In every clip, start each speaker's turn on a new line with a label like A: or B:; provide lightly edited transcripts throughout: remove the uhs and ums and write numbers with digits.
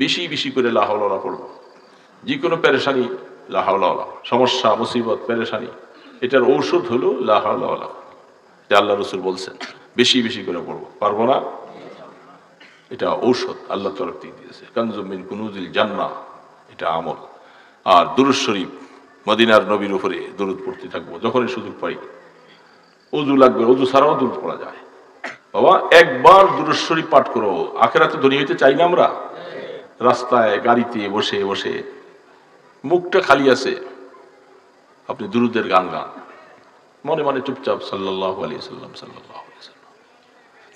A: বেশি বেশি করে লা হাওলা ওয়ালা পড়ব। যে কোনো পেরেশানি লা হাওলা ওয়ালা, সমস্যা মুসিবত পেরেশানি, এটার ঔষধ হলো লা হাওলা ওয়ালা। এটা আল্লাহ রাসূল বলছেন বেশি বেশি করে পড়বো, পারবো না? এটা ঔষধ আল্লাহ তরফ থেকে দিয়েছে, কানজুম মিন কুনুজিল জান্নাহ, এটা আমল। আর দুরূদ শরীফ, মদিনার নবীর উপরে দরুদ পড়তে থাকবো যখনই সুযোগ পাই। ওযু লাগবে, ওযু ছাড়াও দরুদ পড়া যায়। বাবা একবার দুরূদ শরীফ পাঠ করো, আখিরাতে ধনী হইতে চাই না আমরা? রাস্তায় গাড়িতে বসে বসে মুখটা খালি আছে, আপনি দুরুদের গান গান, মনে মনে চুপচাপ সাল্লাল্লাহু আলাইহি সাল্লাম সাল্লাল্লাহু আলাইহি সাল্লাম।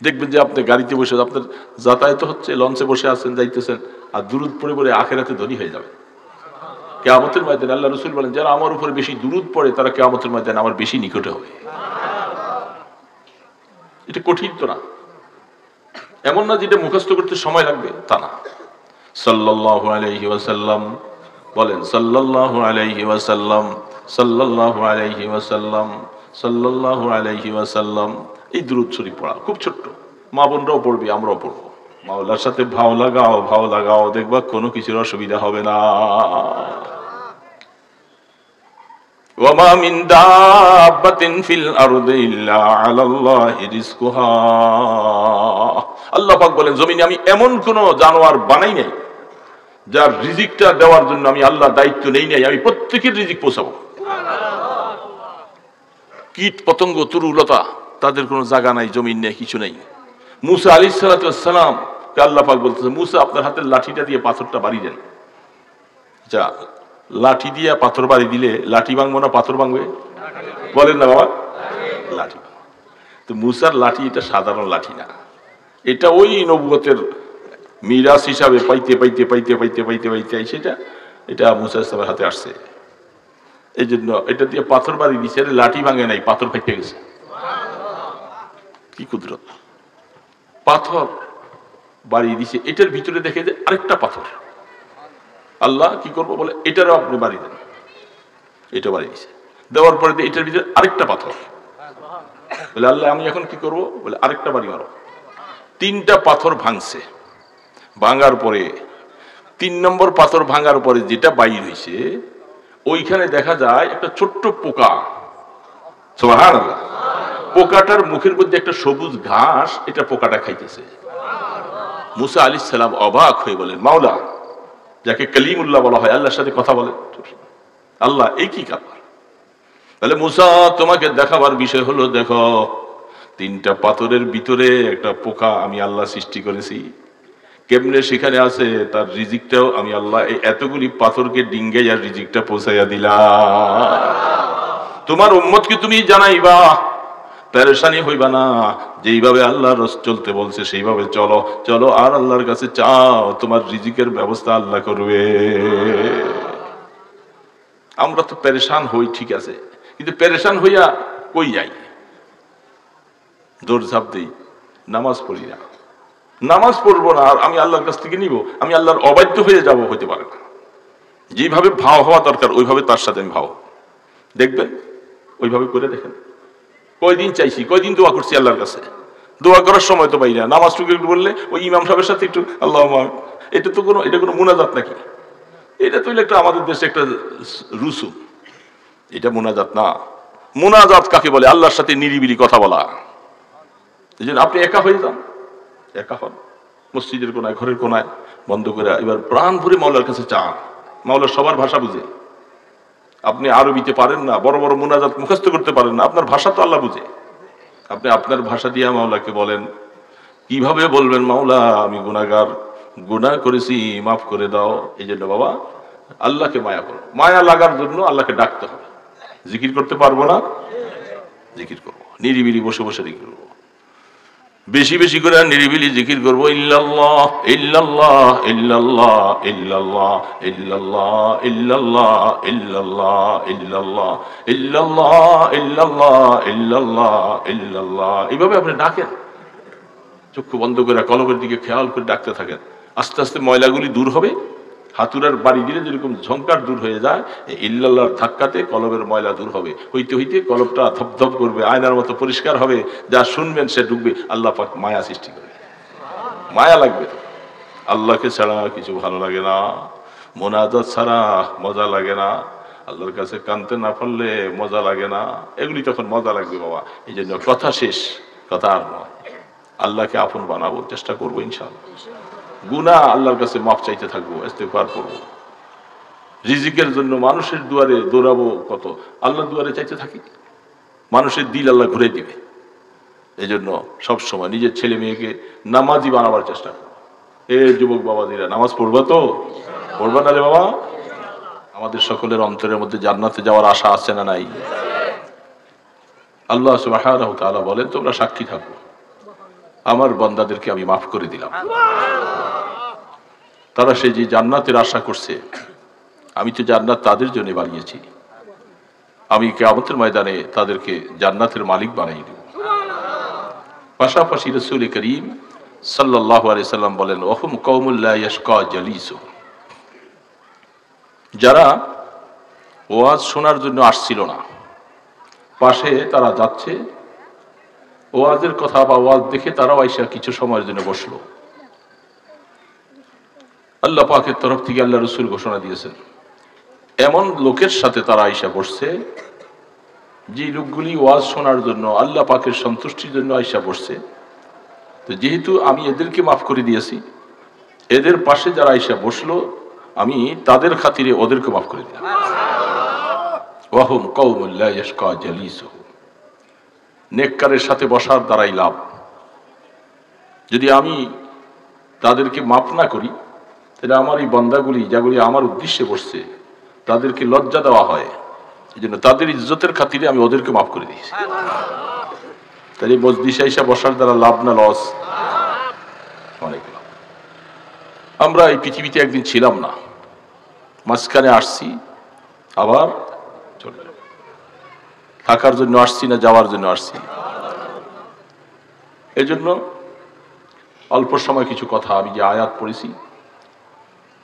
A: দেখবেন যে আপনি গাড়িতে বসে আপনার যাতায়াত হচ্ছে, লঞ্চে বসে আছেন, যাইতেছেন, আর দুরুদ পড়ে পড়ে আখিরাতে ধনী হয়ে যাবে। কিয়ামতের ময়দানে আল্লাহ রাসূল বলেন, যারা আমার উপরে বেশি দুরুদ পড়ে তারা কিয়ামতের ময়দানে আমার বেশি নিকটে হবে। এটা কঠিন তো না, এমন না যেটা মুখস্থ করতে সময় লাগবে, তা না। সাল্লাল্লাহু আলাইহি ওয়াসাল্লাম বলেন, সাল্লাল্লাহু আলাইহি ওয়াসাল্লাম, সাল্লাল্লাহু আলাইহি ওয়াসাল্লাম, সাল্লাল্লাহু আলাইহি ওয়াসাল্লাম। এই দুরূদ শরীফ পড়া খুব ছোট্ট, মা বোনরাও পড়বে, আমরাও পড়বো। মাওলার সাথে ভাও লাগাও, ভাও লাগাও, দেখবা কোনো কিছুর অসুবিধা হবে না। ওয়ামা মিন দাব্বাতিন ফিল আরদি ইল্লা আলাল্লাহি রিজকুহা। আল্লাহ পাক বলেন, জমিনে আমি এমন কোন জানোয়ার বানাই নাই যার রিজিকটা দেওয়ার জন্য আমি আল্লাহ দায়িত্ব নেই নাই, আমি প্রত্যেকের রিজিক পৌঁছাবো। কীট পতঙ্গ তরুলতা তাদের কোনো জায়গা নাই, জমিন নেই, কিছু নেই। মুসা আলাইহিস সালাতু ওয়াস সালাম কে আল্লাহ পাক বলতেছে, মুসা আপনার হাতের লাঠিটা দিয়ে পাথরটা বাড়ি দেন। যা লাঠি দিয়ে পাথর বাড়ি দিলে লাঠি ভাঙবো না পাথর ভাঙবে? বলেন না বাবা, লাঠি। তো মুসার লাঠি এটা সাধারণ লাঠি না, এটা ওই নবুয়তের মিরাস হিসাবে পাইতে পাইতে পাইতে পাইতে পাইতে পাইতে সেটা এটা মুসা ইসলামের হাতে আসছে। এই জন্য এটা দিয়ে পাথর বাড়ি দিচ্ছে, লাঠি ভাঙে নাই, পাথর ফেটে গেছে। কি কুদরত! পাথর বাড়ি দিছে, এটার ভিতরে দেখে যে আরেকটা পাথর। আল্লাহ কি করবো বলে, এটারও আপনি বাড়ি দেন। এটা বাড়ি দিছে, দেওয়ার পরে এটার ভিতরে আরেকটা পাথর। বলে আল্লাহ আমি এখন কি করবো বলে, আরেকটা বাড়ি মারো। তিনটা পাথর ভাঙছে। ভাঙার পরে 3 নম্বর পাথর ভাঙার পরে যেটা বাইর হয়েছে, ওইখানে দেখা যায় একটা ছোট্ট পোকা। সুবহানাল্লাহ। পোকাটার মুখের মধ্যে একটা সবুজ ঘাস, এটা পোকাটা খাইতেছে। মুসা আলাইহিস সালাম অবাক হয়ে বলেন, মাওলা, যাকে কালিমুল্লাহ বলা হয়, আল্লাহর সাথে কথা বলে, আল্লাহ এই কি ব্যাপার? তাহলে মুসা তোমাকে দেখাবার বিষয় হলো, দেখো 3টা পাথরের ভিতরে একটা পোকা আমি আল্লাহ সৃষ্টি করেছি। কেমনে সেখানে আছে তার রিজিকটাও আমি আল্লাহ এই এতগুলি পাথরকে ডিঙ্গাইয়া রিজিকটা পৌঁছাইয়া দিলাম। তোমার উম্মতকে তুমি জানাইবা, পেরেশানি হইবা না, যেইভাবে আল্লাহ রস চলতে বলছে সেইভাবে চলো, চলো আর আল্লাহর কাছে চাও, তোমার রিজিকের ব্যবস্থা আল্লাহ করবে। আমরা তো পেরেশান হই, ঠিক আছে, কিন্তু পেরেশান হইয়া কই যাই? দৌড়ঝাঁপ দিই, নামাজ পড়ি না। নামাজ পড়বো না আর আমি আল্লাহর কাছ থেকে নিব, আমি আল্লাহর অবাধ্য হয়ে যাব, হতে পারে না। যেভাবে ভাও হওয়া দরকার ওইভাবে তার সাথে আমি ভাও দেখবেন, ওইভাবে করে দেখেন। কয়দিন চাইছি, কয়দিন দোয়া করছি আল্লাহর কাছে, দোয়া করার সময় তো পাই না। নামাজটুকু একটু বললে ওই ইমাম সাহেবের সাথে একটু আল্লাহ, এটা তো কোনো, এটা কোনো মুনাজাত নাকি? এটা তো একটা আমাদের দেশে একটা রুসুম, এটা মুনাজাত না। মুনাজাত কাকে বলে? আল্লাহর সাথে নিরিবিলি কথা বলা। এই জন্য আপনি একা হয়ে যান, একা হন, মসজিদের কোনায়, ঘরের কোনায় বন্ধ করে এবার প্রাণ ভরে মাওলার কাছে চান। মাওলা সবার ভাষা বুঝে। আপনি আরবিতে পারেন না, বড় বড় মুনাজাত মুখস্থ করতে পারেন না, আপনার ভাষা তো আল্লাহ বুঝে। আপনি আপনার ভাষা দিয়ে মাওলাকে বলেন। কিভাবে বলবেন? মাওলা আমি গুনাহগার, গুনাহ করেছি, মাফ করে দাও। এই জন্য বাবা আল্লাহকে মায়া করো। মায়া লাগার জন্য আল্লাহকে ডাকতে হবে। জিকির করতে পারবো না, জিকির করবো, নিরিবিলি বসে বসে জিকির করবো, বেশি বেশি করে নিরিবিলি জিকির করবো। ইল্লাল্লাহ ইল্লাল্লাহ ইল্লাল্লাহ ইল্লাল্লাহ ইল্লাল্লাহ ইল্লাল্লাহ ইল্লাল্লাহ ইল্লাল্লাহ ইল্লাল্লাহ ইল্লাল্লাহ ইল্লাল্লাহ ইল্লাল্লাহ। এইভাবে আপনি ডাকেন, চক্ষু বন্ধ করে কলবের দিকে খেয়াল করে ডাকতে থাকেন। আস্তে আস্তে ময়লাগুলি দূর হবে। হাতুড়ার বাড়ি দিলে যেরকম ঝংকার দূর হয়ে যায়, ইল্লাল্লাহর ধাক্কাতে কলবের ময়লা দূর হবে। হইতে হইতে কলবটা ধপধপ করবে, আয়নার মতো পরিষ্কার হবে। যা শুনবেন সে ডুববে। আল্লাহ পাক মায়া সৃষ্টি করবে, মায়া লাগবে। আল্লাহকে ছাড়া কিছু ভালো লাগে না, মোনাজাত ছাড়া মজা লাগে না, আল্লাহর কাছে কানতে না পারলে মজা লাগে না। এগুলি তখন মজা লাগবে বাবা। এই জন্য কথা শেষ, কথা আর নয়। আল্লাহকে আপন বানাবো, চেষ্টা করবো ইনশাআল্লাহ। গুনাহ আল্লাহর কাছে মাফ চাইতে থাকবো, ইস্তেগফার করবো। রিজিকের জন্য মানুষের দুয়ারে দৌড়াবো, কত আল্লাহর দুয়ারে চাইতে থাকি, মানুষের দিল আল্লাহ ঘুরে দিবে। এই জন্য সবসময় নিজের ছেলে মেয়েকে নামাজি বানাবার চেষ্টা করবো। যুবক বাবাজিরা, নামাজ পড়বা তো? পড়বা না রে বাবা? আমাদের সকলের অন্তরের মধ্যে জান্নাতে যাওয়ার আশা আছে না নাই? আল্লাহ সুবহানাহু ওয়া তাআলা বলেন, তোমরা সাক্ষী থাকো, আমার বান্দাদেরকে আমি মাফ করে দিলাম। তারা সেই যে জান্নাতের আশা করছে, আমি তো জান্নাত তাদের জন্য বানিয়েছি, আমি কিয়ামতের ময়দানে তাদেরকে জান্নাতের মালিক বানিয়ে দেব। পাশাপাশি রাসূল করিম সাল্লাল্লাহু আলাইহি সাল্লাম বলেন, ওহুম কওমুল লা ইয়াশকা জালিসুহুম, যারা ওয়াজ শোনার জন্য আসছিল না, পাশে তারা যাচ্ছে, ওয়াজের কথা বা ওয়াজ দেখে তারাও আইসা কিছু সময়ের জন্য বসলো। আল্লাহ পাকের তরফ থেকে আল্লাহ রাসূল ঘোষণা দিয়েছেন, এমন লোকের সাথে তারা আইসা বসছে যে লোকগুলি ওয়াজ শোনার জন্য, আল্লাহ পাকের সন্তুষ্টির জন্য আইসা বসছে। তো যেহেতু আমি এদেরকে মাফ করে দিয়েছি, এদের পাশে যারা আইসা বসলো, আমি তাদের খাতিরে ওদেরকে মাফ করে দিলাম। ওয়াহুম কওমুল লা ইয়াশকা জালিসুহুম, নেককারের সাথে বসার দ্বারাই লাভ। যদি আমি তাদেরকে মাফ না করি, তাহলে আমার এই বান্দাগুলি যেগুলি আমার উদ্দেশ্যে বসছে, তাদেরকে লজ্জা দেওয়া হয়। এই জন্য তাদের ইজ্জতের খাতিরে আমি ওদেরকে মাফ করে দিয়েছি। তাহলে মজলিসে এসে বসার দ্বারা লাভ না লস? অনেক লাভ। আমরা এই পৃথিবীতে একদিন ছিলাম না, মাঝখানে আসছি, আবার চলে যাব। থাকার জন্য আসছি না যাওয়ার জন্য আসছি? এই জন্য অল্প সময় কিছু কথা, আমি যে আয়াত পড়েছি,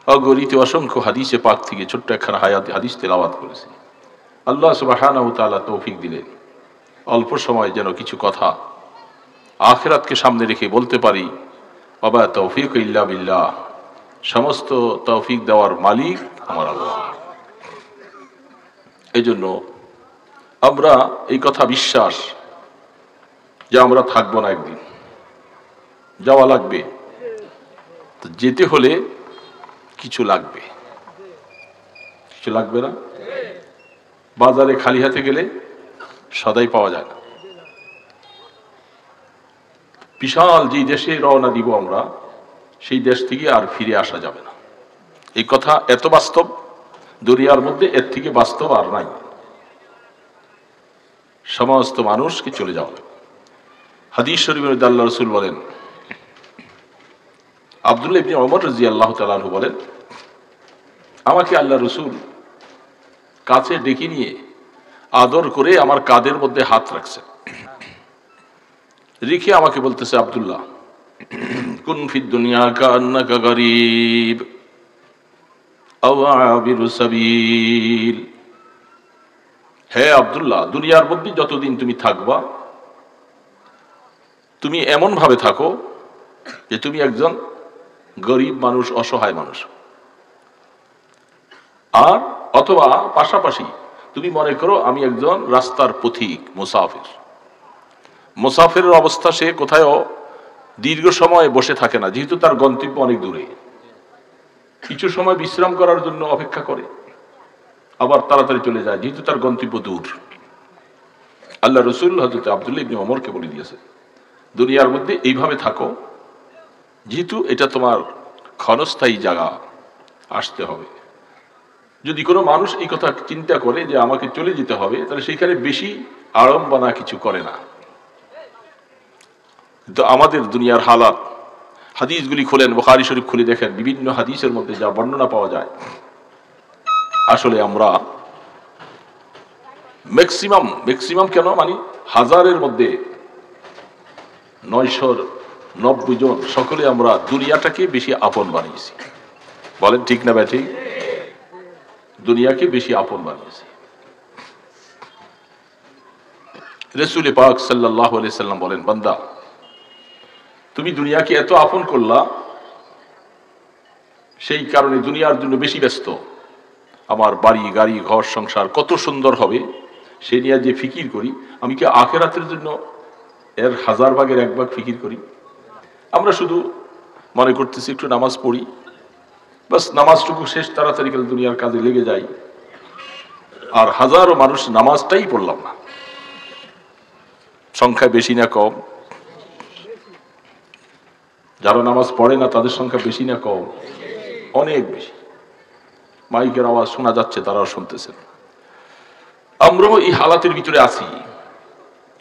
A: অগণিত অসংখ্য হাদিসে পাক থেকে ছোট্ট একখানা হাদিস তেলাওয়াত করেছি। আল্লাহ সুবহানাহু ওয়া তাআলা তৌফিক দিলেন, অল্প সময় যেন কিছু কথা আখিরাতকে সামনে রেখে বলতে পারি, ওয়া তৌফিক ইল্লা বিল্লাহ, সমস্ত তৌফিক দেওয়ার মালিক আমার আল্লাহ। এই জন্য আমরা এই কথা বিশ্বাস যে আমরা থাকবো না, একদিন যাওয়া লাগবে। তো যেতে হলে কিছু লাগবে, কিছু লাগবে না? বাজারে খালি হাতে গেলে সদাই পাওয়া যায় না। বিশাল যে দেশে রওনা দিব আমরা, সেই দেশ থেকে আর ফিরে আসা যাবে না। এই কথা এত বাস্তব, দুনিয়ার মধ্যে এর থেকে বাস্তব আর নাই। সমস্ত মানুষকে চলে যাওয়া লাগবে। হাদিস শরীফের মধ্যে আল্লাহ রাসূল বলেন, আব্দুল্লাহ ইবনে ওমর রাদিয়াল্লাহু তাআলা আনহু বলেন, আমাকে আল্লাহ রাসূল কাছে ডেকে নিয়ে আদর করে আমার কাঁধের মধ্যে হাত রাখছে, রেখে আমাকে বলতেছে, আব্দুল্লাহ কুন ফিদ দুনিয়া কান্নাকা গরীব আও আবিরু সাবিল। হে আব্দুল্লাহ, দুনিয়ার মধ্যে যতদিন তুমি থাকবা, তুমি এমন ভাবে থাকো যে তুমি একজন গরিব মানুষ, অসহায় মানুষ। আর অথবা পাশাপাশি তুমি মনে করো আমি একজন রাস্তার পথিক, মুসাফির। মুসাফিরের অবস্থা, সে কোথাও দীর্ঘ সময় বসে থাকে না, যেহেতু তার গন্তব্য অনেক দূরে। কিছু সময় বিশ্রাম করার জন্য অপেক্ষা করে, আবার তাড়াতাড়ি চলে যায়, যেহেতু তার গন্তব্য দূর। আল্লাহ রাসূল হযরত আব্দুল্লাহ ইবনে ওমরকে বলে দিয়েছে, দুনিয়ার মধ্যে এইভাবে থাকো, যেহেতু এটা তোমার ক্ষণস্থায়ী জায়গা, আসতে হবে। যদি কোনো মানুষ এই কথা চিন্তা করে যে আমাকে চলে যেতে হবে, তাহলে সেইখানে বেশি আড়ম্বনা কিছু করে না। কিন্তু আমাদের দুনিয়ার হালাত, হাদিসগুলি খুলেন, বুখারী শরীফ খুলে দেখেন, বিভিন্ন হাদিসের মধ্যে যা বর্ণনা পাওয়া যায়, আসলে আমরা ম্যাক্সিমাম কেন মানে হাজারের মধ্যে 990 জন সকলে আমরা দুনিয়াটাকে বেশি আপন বানিয়েছি। বলেন ঠিক না ব্যাঠি? দুনিয়াকে বেশি আপন বানিয়েছি। রাসূল পাক সাল্লাল্লাহু আলাইহি সাল্লাম বলেন, বান্দা তুমি দুনিয়াকে এত আপন করলা সেই কারণে দুনিয়ার জন্য বেশি ব্যস্ত। আমার বাড়ি গাড়ি ঘর সংসার কত সুন্দর হবে সে নিয়ে যে ফিকির করি, আমি কি আখেরাতের জন্য এর 1000 ভাগের 1 ভাগ ফিকির করি? আমরা শুধু মনে করতেছি একটু নামাজ পড়ি, বাস নামাজটুকু শেষ, তাড়াতাড়ি গেলে দুনিয়ার কাজে লেগে যাই। আর হাজারো মানুষ নামাজটাই পড়লাম না। সংখ্যা বেশি না কম? যারা নামাজ পড়ে না তাদের সংখ্যা বেশি না কম? অনেক বেশি। মাইকের আওয়াজ শোনা যাচ্ছে, তারাও শুনতেছেন। আমরাও এই হালাতের ভিতরে আছি।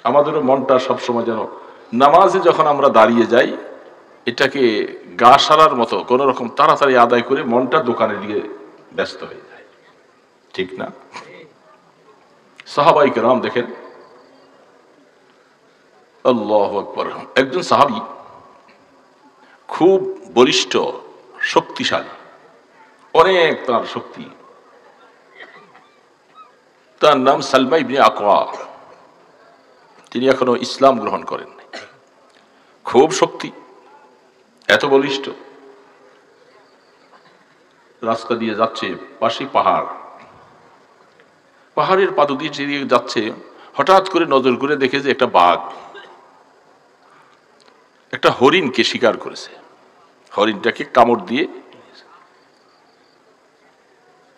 A: আমাদেরও মনটা সবসময় যেন নামাজে যখন আমরা দাঁড়িয়ে যাই, এটাকে গা সারার মতো কোন রকম তাড়াতাড়ি আদায় করে মনটা দোকানের দিকে ব্যস্ত হয়ে যায়, ঠিক না? সাহাবায়ে কেরাম দেখেন, আল্লাহু আকবার। একজন সাহাবী খুব বলিষ্ঠ, শক্তিশালী, অনেক তার শক্তি। তার নাম সালমা ইবনে আকওয়া। তিনি এখনো ইসলাম গ্রহণ করেন নাই। খুব শক্তি, এত বলিষ্ঠ। রাস্তা দিয়ে যাচ্ছে, পাশে পাহাড়, পাহাড়ের পাদু দিয়ে যাচ্ছে। হঠাৎ করে নজর করে দেখে যে একটা বাঘ একটা হরিণকে শিকার করেছে, হরিণটাকে কামড় দিয়ে।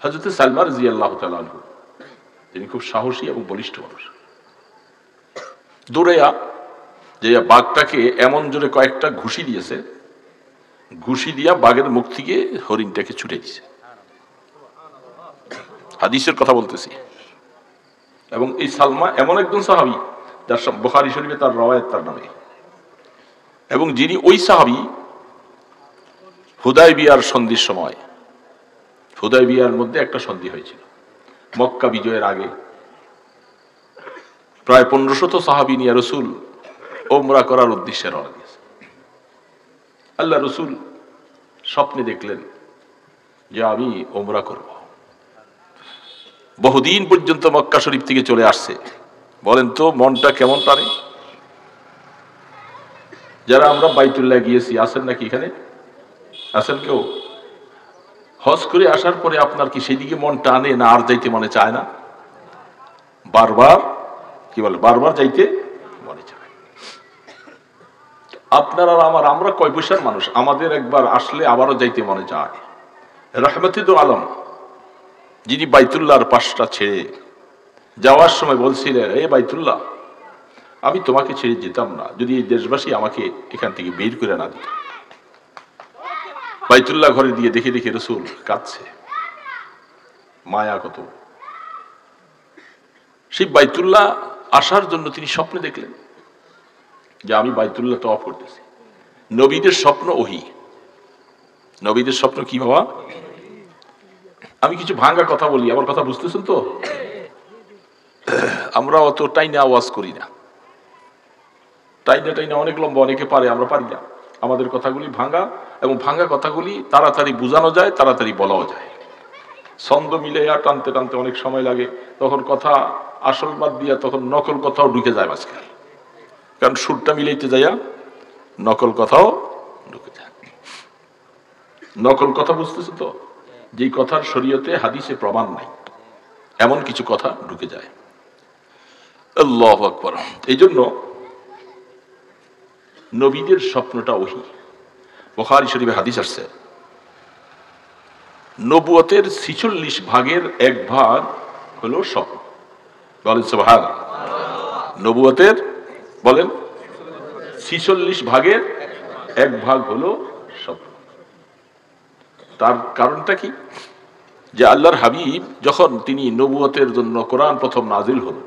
A: হযরত সালমা রাদিয়াল্লাহু তাআলা আনহু, তিনি খুব সাহসী এবং বলিষ্ঠ মানুষ, দৌড়াইয়া যে বাঘটাকে এমন জোরে কয়েকটা ঘুষি দিয়েছে, ঘুষি দিয়া বাঘের মুখ থেকে হরিণটাকে ছুটে দিয়েছে। হাদিসের কথা বলতেছি। এবং এই সালমা এমন একজন সাহাবী যার বুখারী শরীফে তার রওয়ায়াত তার নামে, এবং যিনি ওই সাহাবী হুদায়বিয়ার সন্ধির সময়, হুদায়বিয়ার মধ্যে একটা সন্ধি হয়েছিল মক্কা বিজয়ের আগে, প্রায় 1500 সাহাবী নিয়ে রাসূল উমরা করার উদ্দেশ্যে রওনা দিয়েছে। আল্লাহ রাসূল স্বপ্নে দেখলেন যে আমি উমরা করব। বহুদিন পর্যন্ত মক্কা শরীফ থেকে চলে আসছে। বলেন তো মনটা কেমন টানে? যারা আমরা বাইতুল্লাহ গিয়েছি, আছেন নাকি এখানে? আছেন কেউ? হজ করে আসার পরে আপনার কি সেদিকে মন টানে না আর যাইতে মনে চায় না? বারবার কি বলে, বারবার যাইতে মনে চায়। আপনার আর আমার, আমরা কয় পয়সার মানুষ, আমাদের একবার আসলে আবারও যাইতে মনে চায়। রাহমাতুল আলম যিনি বাইতুল্লাহর পাশটা ছেড়ে যাওয়ার সময় বলছিলেন, এ বাইতুল্লাহ, আমি তোমাকে ছেড়ে যেতাম না যদি এই দেশবাসী আমাকে এখান থেকে বের করে না দিত। বাইতুল্লাহ ঘরে দিয়ে দেখে দেখে রাসূল কাঁদছে, মায়া কত। সেই বাইতুল্লাহ আসার জন্য তিনি স্বপ্নে দেখলেন যে আমি বাইতুল্লাহ তওয়াফ করতেছি। নবীদের স্বপ্ন ওহী। নবীদের স্বপ্ন কি বাবা? আমি কিছু ভাঙা কথা বলি, আমার কথা বুঝতেছেন তো? আমরা অত টাইনা আওয়াজ করি না, টাইনা অনেক লম্বা, অনেকে পারে, আমরা পারি না। আমাদের কথাগুলি ভাঙা, এবং ভাঙা কথাগুলি তাড়াতাড়ি বোঝানো যায়, তাড়াতাড়ি বলাও যায়। ছন্দ মিলাইয়া টানতে টানতে অনেক সময় লাগে, তখন কথা আসল বাদ দিয়া তখন নকল কথাও ঢুকে যায় মাঝখানে, কারণ সুরটা মিলাইতে যাইয়া নকল কথাও ঢুকে যায়। নকল কথা বুঝতেছে তো? যেই কথার শরীয়তে হাদিসে প্রমাণ নাই, এমন কিছু কথা ঢুকে যায়। আল্লাহু আকবার। এই জন্য নবীদের স্বপ্নটা ওহী। বুখারী শরীফে হাদিস আসছে, নবুয়তের 46 ভাগের 1 ভাগ হলো স্বপ্ন। বলেন সুবহানাল্লাহ। নবুয়তের বলেন 46 ভাগের 1 ভাগ হলো স্বপ্ন। তার কারণটা কি? যে আল্লাহর হাবিব যখন তিনি নবুয়তের জন্য কোরআন প্রথম নাজিল হল,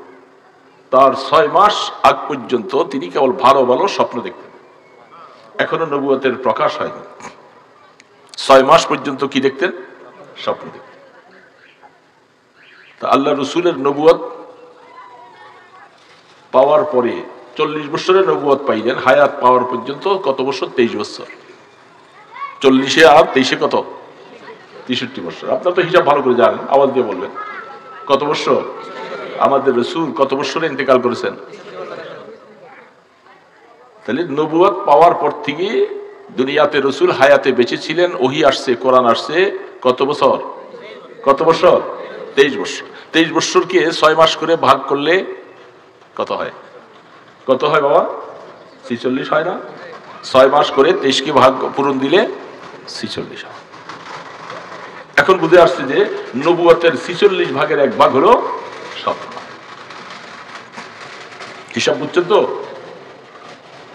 A: তার 6 মাস আগ পর্যন্ত তিনি কেবল ভালো ভালো স্বপ্ন দেখতেন। এখনো নবুয়তের প্রকাশ হয়নি। 6 মাস পর্যন্ত কি দেখতেন? স্বপ্ন দেখতেন। তা আল্লাহ রসুলের নবুয়ত পাওয়ার পরে 40 বছরের নবুয়ত পাইলেন, হায়াত পাওয়ার পর্যন্ত কত বছর? 23 বছর। 40 আর 23 কত? 63 বছর। আপনার তো হিসাব ভালো করে জানেন, আওয়াজ দিয়ে বলবেন কত বছর? আমাদের রাসূল কত বছরে ইন্তেকাল করেছেন? তাহলে নবুয়ত পাওয়ার পর থেকে দুনিয়াতে রসুল হায়াতে বেঁচে ছিলেন, ওহী আসছে, কোরআন আসছে কত বছর? কত বছর? 23 বছর। 23 বছরকে 6 মাস করে ভাগ করলে কত হয়? কত হয় বাবা? 46 হয় না? 6 মাস করে 23কে ভাগ পূরণ দিলে 46 হয়। এখন বুঝে আসছে যে নবুয়তের 46 ভাগের 1 ভাগ হলো স্বপ্ন। হিসাব বুঝছেন তো?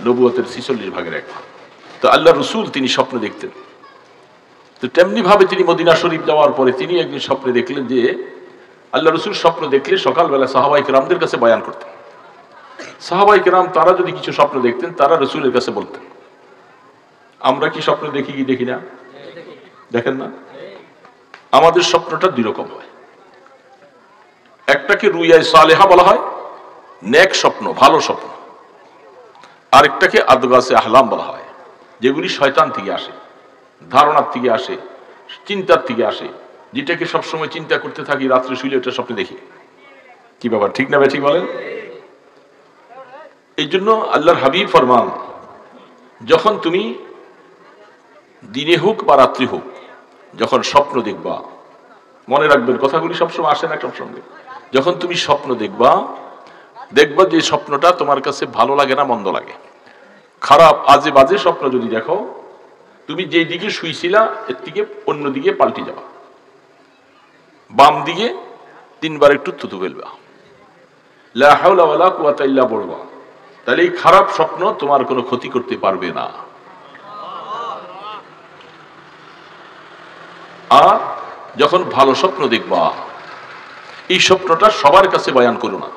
A: নবুয়তের 46 ভাগের 1 ভাগ। তো আল্লাহ রসুল তিনি স্বপ্ন দেখতেন। তো তেমনি ভাবে তিনি মদিনা শরীফ যাওয়ার পরে তিনি একদিন স্বপ্নে দেখলেন যে আল্লাহ রসুল স্বপ্ন দেখলে সকালবেলা সাহাবায়ে কেরামদের কাছে বয়ান করতেন। সাহাবায়ে কেরাম তারা যদি কিছু স্বপ্ন দেখতেন তারা রসুলের কাছে বলতেন। আমরা কি স্বপ্ন দেখি কি দেখি না? দেখেন না? আমাদের স্বপ্নটা দুই রকম হয়। একটাকে রুইয়ায়ে সালেহা বলা হয়, নেক স্বপ্ন, ভালো স্বপ্ন। আরেকটাকে আদগাসে আহলাম বলা হয়, যেগুলি শয়তান থেকে আসে, ধারণার থেকে আসে, চিন্তার থেকে আসে, যেটাকে সবসময় চিন্তা করতে থাকি, রাত্রে শুইলে ওটা স্বপ্নে দেখি। কি ব্যাপার, ঠিক না ঠিক বলেন? এই জন্য আল্লাহর হাবিব ফরমান, যখন তুমি দিনে হোক বা রাত্রি হোক যখন স্বপ্ন দেখবা, মনে রাখবেন কথাগুলি সবসময় আসে না সঙ্গে, যখন তুমি স্বপ্ন দেখবা যে স্বপ্নটা তোমার কাছে ভালো লাগে না মন্দ লাগে, খারাপ আজে বাজে স্বপ্ন যদি দেখো, তুমি যেই দিকে শুইছিলা এর থেকে অন্য দিকে পাল্টে যাবা, বাম দিকে 3 বার একটু থুতু ফেলবা, লা হাওলা ওয়ালা কুওয়াতা ইল্লা বলবা, তাহলে এই খারাপ স্বপ্ন তোমার কোনো ক্ষতি করতে পারবে না। আর যখন ভালো স্বপ্ন দেখবা, এই স্বপ্নটা সবার কাছে বয়ান করো না,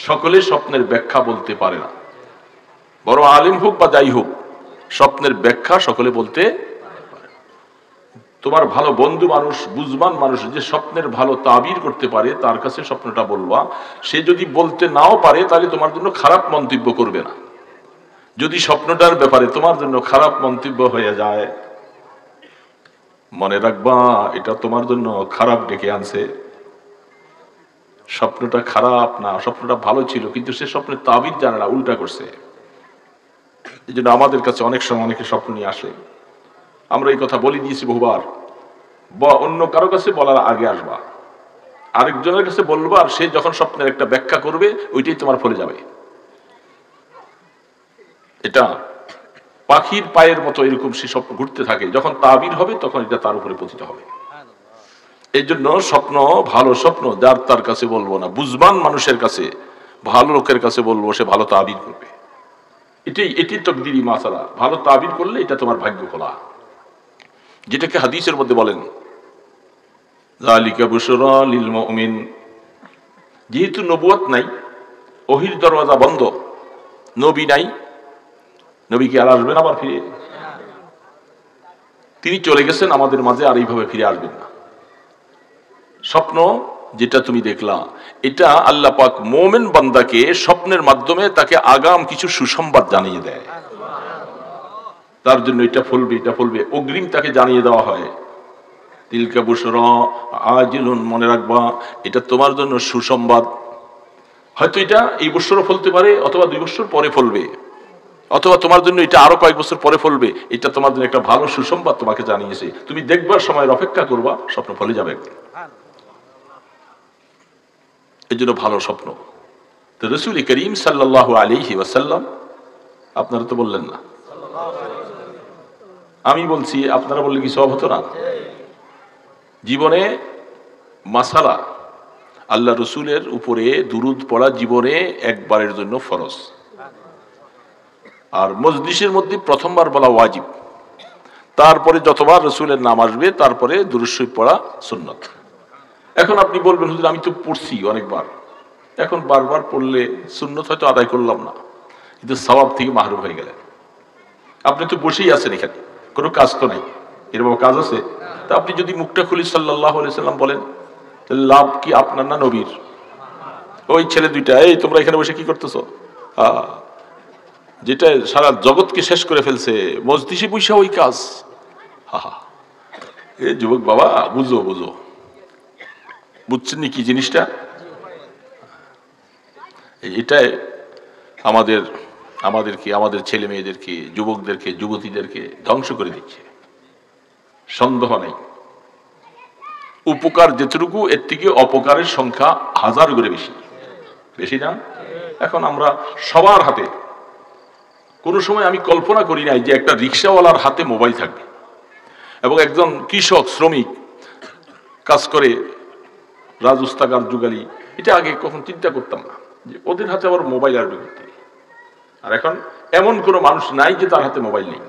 A: সকলে স্বপ্নের ব্যাখ্যা বলতে পারে না, বড় আলিম হোক বা যাই হোক স্বপ্নের ব্যাখ্যা সকলে বলতে পারে। তোমার ভালো বন্ধু মানুষ, বুঝবান মানুষ যে স্বপ্নের ভালো তাবির করতে পারে তার কাছে স্বপ্নটা বলবা। সে যদি বলতে নাও পারে তাহলে তোমার জন্য খারাপ মন্তব্য করবে না। যদি স্বপ্নটার ব্যাপারে তোমার জন্য খারাপ মন্তব্য হয়ে যায়, মনে রাখবা এটা তোমার জন্য খারাপ ডেকে আনছে। স্বপ্নটা খারাপ না, স্বপ্নটা ভালো ছিল, কিন্তু সে স্বপ্নের তাবির জানে না, উল্টা করছে। এই জন্য আমাদের কাছে অনেক সময় অনেকে স্বপ্ন নিয়ে আসে, আমরা এই কথা বলে দিয়েছি বহুবার, বা অন্য কারো কাছে বলার আগে আসবা, আরেকজনের কাছে বলবা, আর সে যখন স্বপ্নের একটা ব্যাখ্যা করবে ওইটাই তোমার ফলে যাবে। এটা পাখির পায়ের মতো এরকম সে স্বপ্ন ঘুরতে থাকে, যখন তাবির হবে তখন এটা তার উপরে পতিত হবে। এই জন্য স্বপ্ন, ভালো স্বপ্ন যার তার কাছে বলবো না, বুঝবান মানুষের কাছে, ভালো লোকের কাছে বলবো, সে ভালো তাবির করবে। এটি তকদিরি মাসালা, ভালো তাবির করলে এটা তোমার ভাগ্য খোলা, যেটাকে হাদিসের মধ্যে বলেন যালিকা বুশরা লিল মুমিন। যেহেতু নবুয়ত নাই, ওহীর দরওয়াজা বন্ধ, নবী নাই, নবী কি আর আসবেন আবার ফিরে? তিনি চলে গেছেন আমাদের মাঝে, আর এইভাবে ফিরে আসবেন না। স্বপ্ন যেটা তুমি দেখলা, এটা আল্লাহ পাক মুমিন বান্দাকে স্বপ্নের মাধ্যমে তাকে আগাম কিছু সুসংবাদ জানিয়ে দেয়, তার জন্য এটা ফলবে, এটা ফলবে, অগ্রিম তাকে জানিয়ে দেওয়া হয়। তিলকা বুশরা আজিলুন, মনে রাখবা এটা তোমার জন্য সুসংবাদ। হয়তো এটা এই বছরও ফলতে পারে, অথবা 2 বছর পরে ফলবে, অথবা তোমার জন্য এটা আরো কয়েক বছর পরে ফলবে। এটা তোমার জন্য একটা ভালো সুসংবাদ তোমাকে জানিয়েছে, তুমি দেখবার সময়ের অপেক্ষা করবা, স্বপ্ন ফলে যাবে। এই জন্য ভালো স্বপ্ন। তো রাসূল করিম সাল্লাল্লাহু আলাইহি ওয়াসাল্লাম, আপনারা তো বললেন না, আমি বলছি, আপনারা বললে কি সব হতো না? জীবনে মাসালা, আল্লাহ রসুলের উপরে দুরুদ পড়া জীবনে একবারের জন্য ফরজ, আর মজলিসের মধ্যে প্রথমবার বলা ওয়াজিব, তারপরে যতবার রসুলের নাম আসবে তারপরে দুরূদ শরীফ পড়া সুন্নত। এখন আপনি বলবেন হুজুর আমি তো পড়ছি অনেকবার, এখন বারবার পড়লে সুন্নত হয়তো আদায় করলাম না, কিন্তু সওয়াব থেকে মাহরুম হয়ে গেলেন। আপনি তো বসেই আছেন, এখানে কোনো কাজ তো নাই, এরকম কাজ আছে? তা আপনি যদি মুখটা খুলি সাল্লাল্লাহু আলাইহি সাল্লাম বলেন, তাহলে লাভ কি আপনার না নবীর? ওই ছেলে দুইটা, এই তোমরা এখানে বসে কি করতেছো, যেটা সারা জগৎকে শেষ করে ফেলছে, মজলিসে বসে ওই কাজ। এ যুবক বাবা, বুঝো বুঝো, বুঝছেন নি কি জিনিসটা? এটাই আমাদের আমাদেরকে, আমাদের ছেলে মেয়েদেরকে, যুবকদেরকে, যুবতীদেরকে ধ্বংস করে দিচ্ছে, সন্দেহ নেই। উপকার যেটুকু, এর থেকে অপকারের সংখ্যা হাজার করে বেশি, বেশি না? এখন আমরা সবার হাতে, কোন সময় আমি কল্পনা করি নাই যে একটা রিক্সাওয়ালার হাতে মোবাইল থাকবে, এবং একজন কৃষক শ্রমিক কাজ করে রাজস্থাগার যুগালি, এটা আগে কখন চিন্তা করতাম না যে ওদের হাতে আবার মোবাইল আসবে করতে। আর এখন এমন কোন মানুষ নাই যে তার হাতে মোবাইল নেই,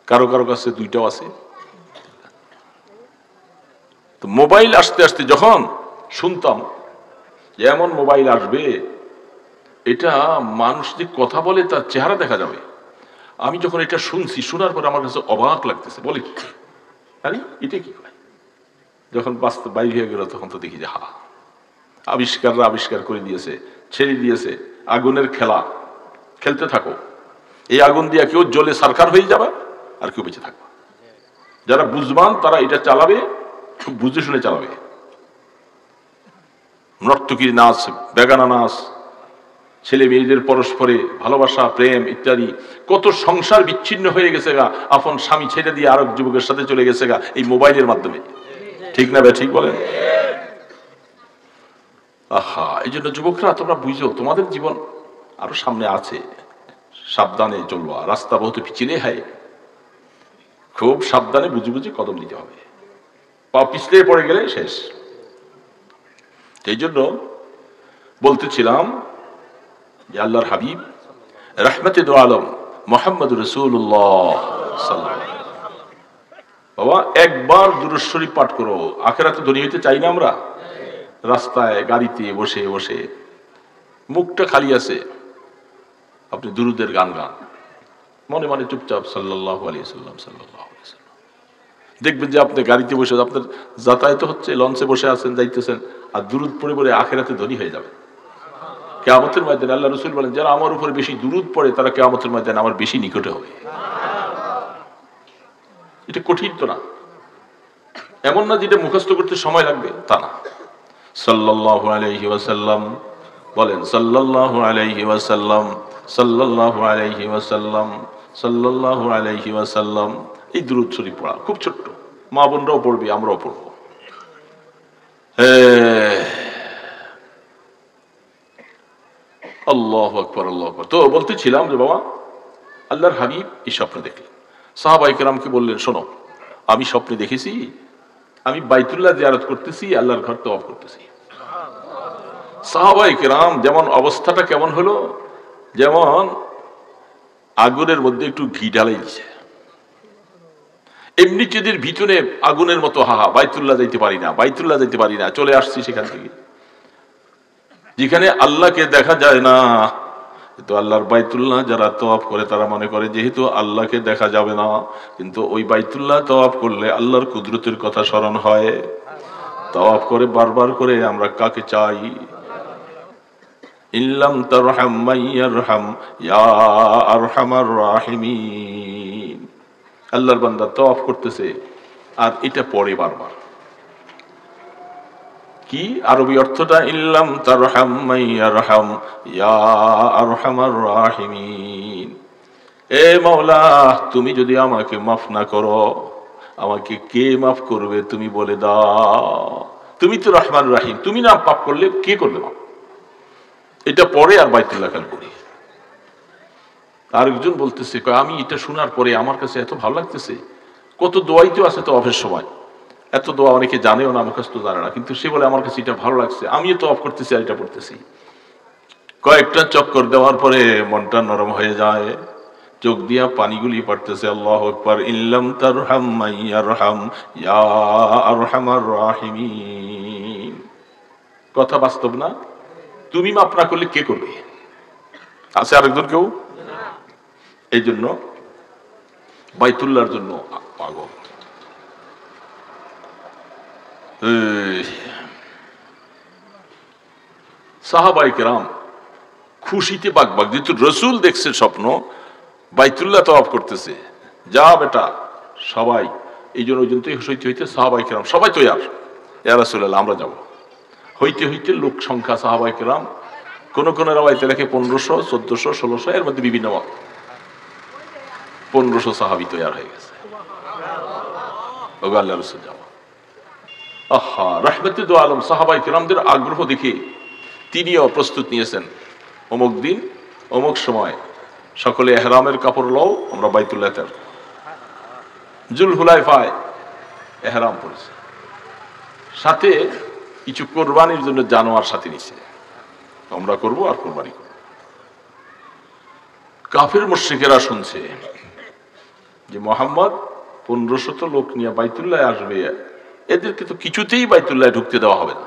A: কারো কারো কাছে দুইটাও আছে। তো মোবাইল আসতে আসতে যখন শুনতাম যে এমন মোবাইল আসবে, এটা মানুষ যে কথা বলে তার চেহারা দেখা যাবে, আমি যখন এটা শুনছি, শোনার পর আমার কাছে অবাক লাগতেছে, বলে কি আরে এটা কি হয়। যখন বাস্তব বাইর হয়ে গেল তখন তো দেখি যে হা, আবিষ্কাররা আবিষ্কার করে দিয়েছে, ছেড়ে দিয়েছে, আগুনের খেলা খেলতে থাকো, এই আগুন দিয়ে কেউ জ্বলে সারখার হয়ে যাবে আর কেউ বেঁচে থাকবে। যারা বুঝবান তারা এটা চালাবে, খুব বুঝে শুনে চালাবে। নর্তকীর নাচ, বেগানা নাচ, ছেলে মেয়েদের পরস্পরে ভালোবাসা, প্রেম ইত্যাদি, কত সংসার বিচ্ছিন্ন হয়ে গেছে গা, আপন স্বামী ছেড়ে দিয়ে আরেক যুবকের সাথে চলে গেছে গা এই মোবাইলের মাধ্যমে। ঠিক না? ঠিক বলেন? আহা, এই জন্য যুবকরা তোমরা বুঝো, তোমাদের জীবন আরো সামনে আছে, সাবধানে চলবা, রাস্তা বহুত পিছলে হয়, খুব সাবধানে বুঝে বুঝে কদম দিতে হবে, পা পিছলে পড়ে গেলে শেষ। এই জন্য বলতেছিলাম যে আল্লাহর হাবিব রাহমাতে দু আলম মুহাম্মদ রাসূলুল্লাহ সাল্লাল্লাহু আলাইহি ওয়াসাল্লাম, বাবা একবার দুরূদ শরীফ পাঠ করো, আখিরাতে ধনী হইতে চাই না আমরা? রাস্তায় গাড়িতে বসে বসে মুখটা খালি আছে, আপনি দুরূদের গান গান, মনে মনে চুপচাপ সাল্লাল্লাহু আলাইহি ওয়াসাল্লাম সাল্লাল্লাহু আলাইহি ওয়াসাল্লাম। দেখবেন যে আপনি গাড়িতে বসে, আপনার যাতায়াত হচ্ছে, লঞ্চে বসে আছেন, যাইতেছেন, আর দুরূদ পড়ে পড়ে আখিরাতে ধনী হয়ে যাবে। কিয়ামতের ময়দানে আল্লাহ রাসূল বলেন, যারা আমার উপরে বেশি দুরূদ পড়ে তারা কিয়ামতের ময়দানে আমার বেশি নিকটে হবে। এটা কঠিন তো না, এমন না যেটা মুখস্থ করতে সময় লাগবে, তা না। সাল্লাল্লাহু আলাইহি ওয়াসাল্লাম বলেন, সাল্লাল্লাহু আলাইহি ওয়াসাল্লাম, সাল্লাল্লাহু আলাইহি ওয়াসাল্লাম, সাল্লাল্লাহু আলাইহি ওয়াসাল্লাম। এই দুরূদ শরীফ পড়া খুব ছোট্ট, মা বোনরাও পড়বে, আমরাও পড়বো। আল্লাহু আকবার, আল্লাহু আকবার। তো বলতেছিলাম যে বাবা আল্লাহর হাবিব এই স্বপ্ন দেখলেন, সাহাবায়ে কেরামকে বললেন, শোনো, আমি স্বপ্নে দেখেছি আমি বাইতুল্লাহ জিয়ারত করতেছি, আল্লাহর ঘর তওয়াফ করতেছি। সাহাবায়ে কেরাম যেমন অবস্থাটা কেমন হলো, যেমন আগুনের মধ্যে একটু ঘি ঢালাই দিছে, এমনি চেদের ভিতরে আগুনের মতো, হাহা বাইতুল্লাহ যাইতে পারি না, বাইতুল্লাহ যাইতে পারি না, চলে আসছি সেখান থেকে। যেখানে আল্লাহকে দেখা যায় না, তো আল্লাহর বাইতুল্লাহ যারা তওয়াফ করে তারা মনে করে যেহেতু আল্লাহকে দেখা যাবে না, কিন্তু ওই বাইতুল্লাহ তওয়াফ করলে আল্লাহর কুদরতের কথা স্মরণ হয়। তওয়াফ করে বারবার করে আমরা কাকে চাই? ইল্লাম তারহাম মাইয়ারহাম ইয়া আরহামার রাহিমিন। আল্লাহর বান্দা তওয়াফ করতেছে আর এটা পড়ে বারবার। কি আরবি অর্থটা? ইল্লাম তারহাম মাইয়ারহাম ইয়া আরহামার রাহিমিন। এ মাওলা, তুমি যদি আমাকে মাফ না করো, আমাকে কে মাফ করবে তুমি বলে দাও। তুমি তো রহমান রাহিম, তুমি না পাপ করলে কে করবে মাফ? এটা পরে আর বাইতুল্লাহ খেয়াল করি। আরেকজন বলতেছে, আমি এটা শোনার পরে আমার কাছে এত ভালো লাগতেছে, কত দোয়াই তো আছে তো অফের সময়, এত দোয়া অনেকে জানেও না, মুখস্থ জানে না, কিন্তু সে বলে আমার কাছে এটা ভালো লাগছে, আমিও তো অফ করতেছি আর এটা পড়তেছি। কয়েকটা চক্কর দেওয়ার পরে মনটা নরম হয়ে যায়, চোখ দিয়া পানিগুলি পড়তেছে, আল্লাহু আকবার। ইল্লাম তারহাম মাইয়ারহাম ইয়া আরহামার রাহিমিন। কথা বাস্তব না? তুমি মাফ না করলে কে করবে? আছে আরেকজন কেউ? এই জন্য বাইতুল্লাহর জন্য পাগল। সাহাবায়ে কেরাম খুশিতে বাগবাগ, যেহেতু রসুল দেখছে স্বপ্ন বাইতুল্লাহ তওয়াফ করতেছে, যা বেটা সবাই। এই জন্য ওই জন্য হইতে হইতে সাহাবায়ে কেরাম সবাই তৈয়ার, ইয়া রাসূলুল্লাহ আমরা যাব। হইতে হইতে লোক সংখ্যা সাহাবায়ে কেরাম কোন কোন রাওয়ায়াতে লেখে 1500, 1400, 1600, এর মধ্যে বিভিন্ন মত। 1500 সাহাবী তৈরি হয়ে গেছে। ওগো আল্লাহর রাসূল যাও। আহা, রাহমাতুল আলম সাহাবায়ে কিরামদের আগ্রহ দেখে তিনিও প্রস্তুত নিয়েছেন, অমুক দিন অমুক সময় সকলে ইহরামের কাপড় লও, আমরা বাইতুল্লাহতে জুলহুলাইফায় ইহরাম পরেছে, সাথে কিছু কোরবানির জন্য জানোয়ার সাথে নিছে, আমরা করব আর কোরবানি করব। কাফের মুশরিকেরা শুনছে যে মুহাম্মদ 1500 লোক নিয়ে বাইতুল্লাহ আসবে, এদেরকে তো কিছুতেই বাইতুল্লাহ ঢুকতে দেওয়া হবে না।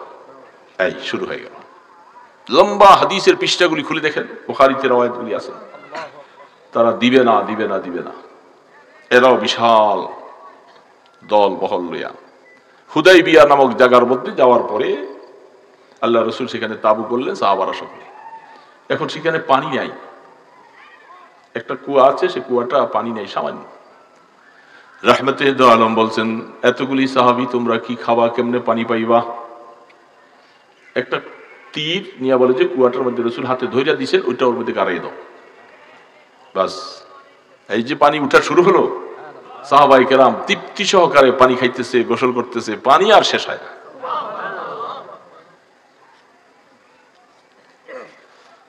A: এই শুরু হয়ে গেল। লম্বা হাদিসের পৃষ্ঠাগুলি খুলে দেখেন, বুখারীতে রওয়ায়াতগুলি আছে, তারা দিবে না দিবে না দিবে না। এরাও বিশাল দল বহল লইয়া হুদাইবিয়া নামক জায়গার মধ্যে যাওয়ার পরে আল্লাহ রসুল সেখানে তাবু করলেন সাহাবারা সকলে। এখন সেখানে পানি নাই, একটা কুয়া আছে, সে কুয়াটা পানি নেই সামান্য। রাহমাতুল আলম বলছেন, এতগুলি সাহাবী তোমরা কি খাবা, কেমনে পানি পাইবা? একটা তীর নিয়ে বলে যে কুয়াটার মধ্যে রসুল হাতে ধইরা দিয়েছেন, ওইটা ওর মধ্যে গাড়াই দাও, বাস। এই যে পানি উঠা শুরু হলো, সাহাবায়ে কেরাম তৃপ্তি সহকারে পানি খাইতেছে, গোসল করতেছে, পানি আর শেষ হয় না।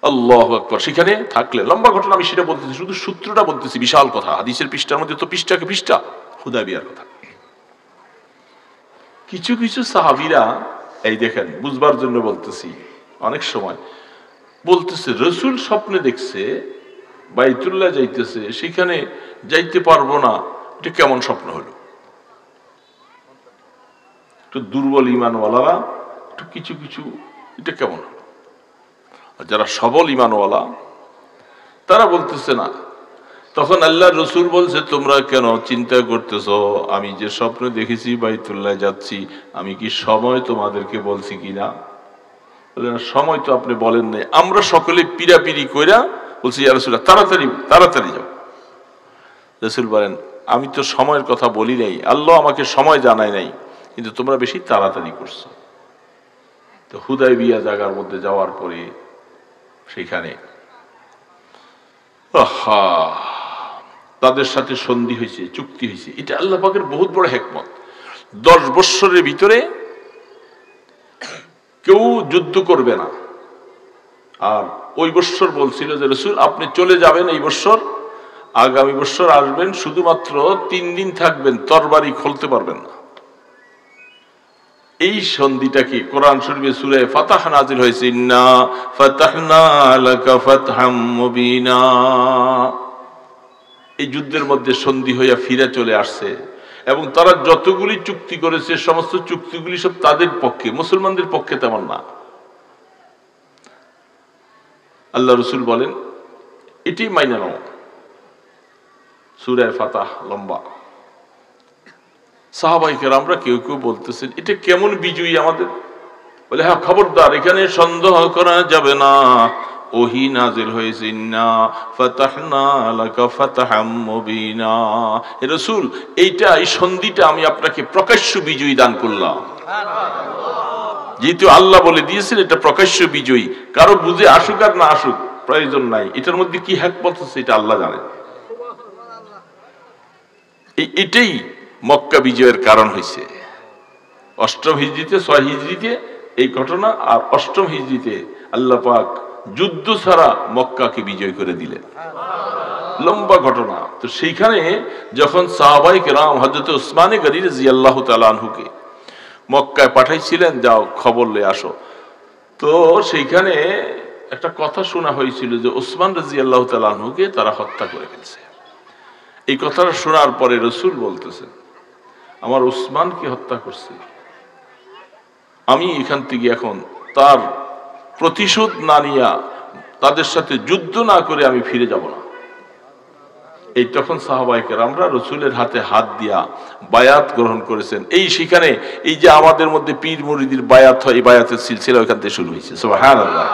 A: আল্লাহু আকবার। সেখানে থাকলে লম্বা ঘটনা, আমি সেটা বলতেছি, শুধু সূত্রটা বলতেছি, বিশাল কথা। হাদিসের পৃষ্ঠার মধ্যে তো পৃষ্ঠাকে পৃষ্ঠা হুদাইবিয়ার কথা। কিছু কিছু সাহাবীরা, এই দেখেন বুঝবার জন্য বলতেছি, অনেক সময় বলতেছে রসুল স্বপ্নে দেখছে বাইতুল্লাহ যাইতেছে, সেখানে যাইতে পারবো না, এটা কেমন স্বপ্ন হলো? একটু দুর্বল ঈমানওয়ালারা একটু কিছু কিছু, এটা কেমন হলো? যারা সবল ঈমানওয়ালা তারা বলতেছে না। তখন আল্লাহ রসুল বলছে, তোমরা কেন চিন্তা করতেছো? আমি যে স্বপ্ন দেখেছি বাইতুল্লাহ যাচ্ছি, আমি কি সময় তোমাদেরকে বলছি কিনা? সময় তো আপনি বলেন নাই। আমরা সকলে পিরাপিরি কইরা বলছি, ইয়া রাসূলুল্লাহ তাড়াতাড়ি তাড়াতাড়ি যাও। রাসূল বলেন, আমি তো সময়ের কথা বলি নাই, আল্লাহ আমাকে সময় জানায় নাই, কিন্তু তোমরা বেশি তাড়াতাড়ি করছো। তো হুদাইবিয়া জায়গার মধ্যে যাওয়ার পরে সেখানে তাদের সাথে সন্ধি হয়েছে, চুক্তি হয়েছে। এটা আল্লাহ পাকের বহুত বড় হিকমত। 10 বৎসরের ভিতরে কেউ যুদ্ধ করবে না। আর ওই বৎসর বলছিল যে রাসূল আপনি চলে যাবেন এই বৎসর, আগামী বৎসর আসবেন, শুধুমাত্র 3 দিন থাকবেন, তরবারি খুলতে পারবেন না। এই সন্ধিটা কি কোরআন শরীফে সূরা ফাতাহ নাযিল হয়েছে, ইন্না ফাতাহনা লাকা ফাতহাম মুবিনা। এই যুদ্ধের মধ্যে সন্ধি হইয়া ফিরে চলে আসছে, এবং তারা যতগুলি চুক্তি করেছে সমস্ত চুক্তিগুলি সব তাদের পক্ষে, মুসলমানদের পক্ষে তেমন না। আল্লাহ রসুল বলেন এটি মাইনে নাও। সূরা ফাতাহ লম্বা। সাহাবায়ে কেরামরা কেউ কেউ বলতেছেন, এটা কেমন বিজয়ী আমাদের? বলে, হ্যাঁ খবরদার, এখানে সন্দেহ করা যাবে না। ওহী নাযিল হয়েছে, ইন্না ফাতাহনা লাকা ফাতহাম মুবিনা। হে রাসূল, এইটা, এই সন্ধিটা আমি আপনাকে প্রকাশ্য বিজয়ী দান করলাম। যেহেতু আল্লাহ বলে দিয়েছেন এটা প্রকাশ্য বিজয়ী, কারো বুঝে আসুক আর না আসুক প্রয়োজন নাই। এটার মধ্যে কি হিকমত আছে এটা আল্লাহ জানেন। এটাই মক্কা বিজয়ের কারণ হয়েছে। 8ম হিজরিতে, 6 হিজরিতে এই ঘটনা, আর 8ম হিজরিতে আল্লাহ পাক যুদ্ধ ছাড়া মক্কাকে বিজয় করে দিলেন। লম্বা ঘটনা। তো সেইখানে যখন সাহাবায়ে কেরাম হযরত উসমান গনি রাদিয়াল্লাহু তাআলা আনহুকে মক্কায় পাঠাইছিলেন, যাও খবর লয়ে আসো, তো সেইখানে একটা কথা শোনা হয়েছিল যে উসমান রাদিয়াল্লাহু তাআলা আনহুকে তারা হত্যা করে ফেলছে। এই কথাটা শোনার পরে রাসূল বলতেছেন, আমার উসমানকে হত্যা করছে, আমি এখান থেকে এখন তার প্রতিশোধ না নিয়া, তাদের সাথে যুদ্ধ না করে আমি ফিরে যাব না। এই তখন সাহাবায়ে কেরামরা রাসূলের হাতে হাত দিয়া বায়াত গ্রহণ করেছেন। এই সেখানে এই যে আমাদের মধ্যে পীর মুরিদির বায়াত হয়, এই বায়াতের সিলসিলা ওইখান থেকে শুরু হয়েছে। সুবহানাল্লাহ।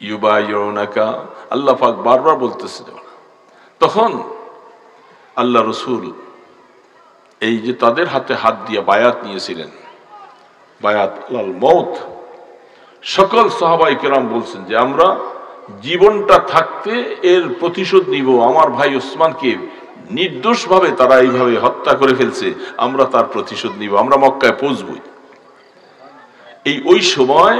A: ইউবাইউনাকা, আল্লাহ পাক বারবার বলতেছে। তখন আল্লাহ রসুল এই যে তাদের হাতে হাত দিয়ে বায়াত নিয়েছিলেন, বায়াত আলাল মউত, সকল সাহাবায়ে কেরাম বলছেন যে আমরা জীবনটা থাকতে এর প্রতিশোধ নিব। আমার ভাই ওসমানকে নির্দোষভাবে তারা এইভাবে হত্যা করে ফেলছে, আমরা তার প্রতিশোধ নিব, আমরা মক্কায় পৌঁছবই। ওই সময়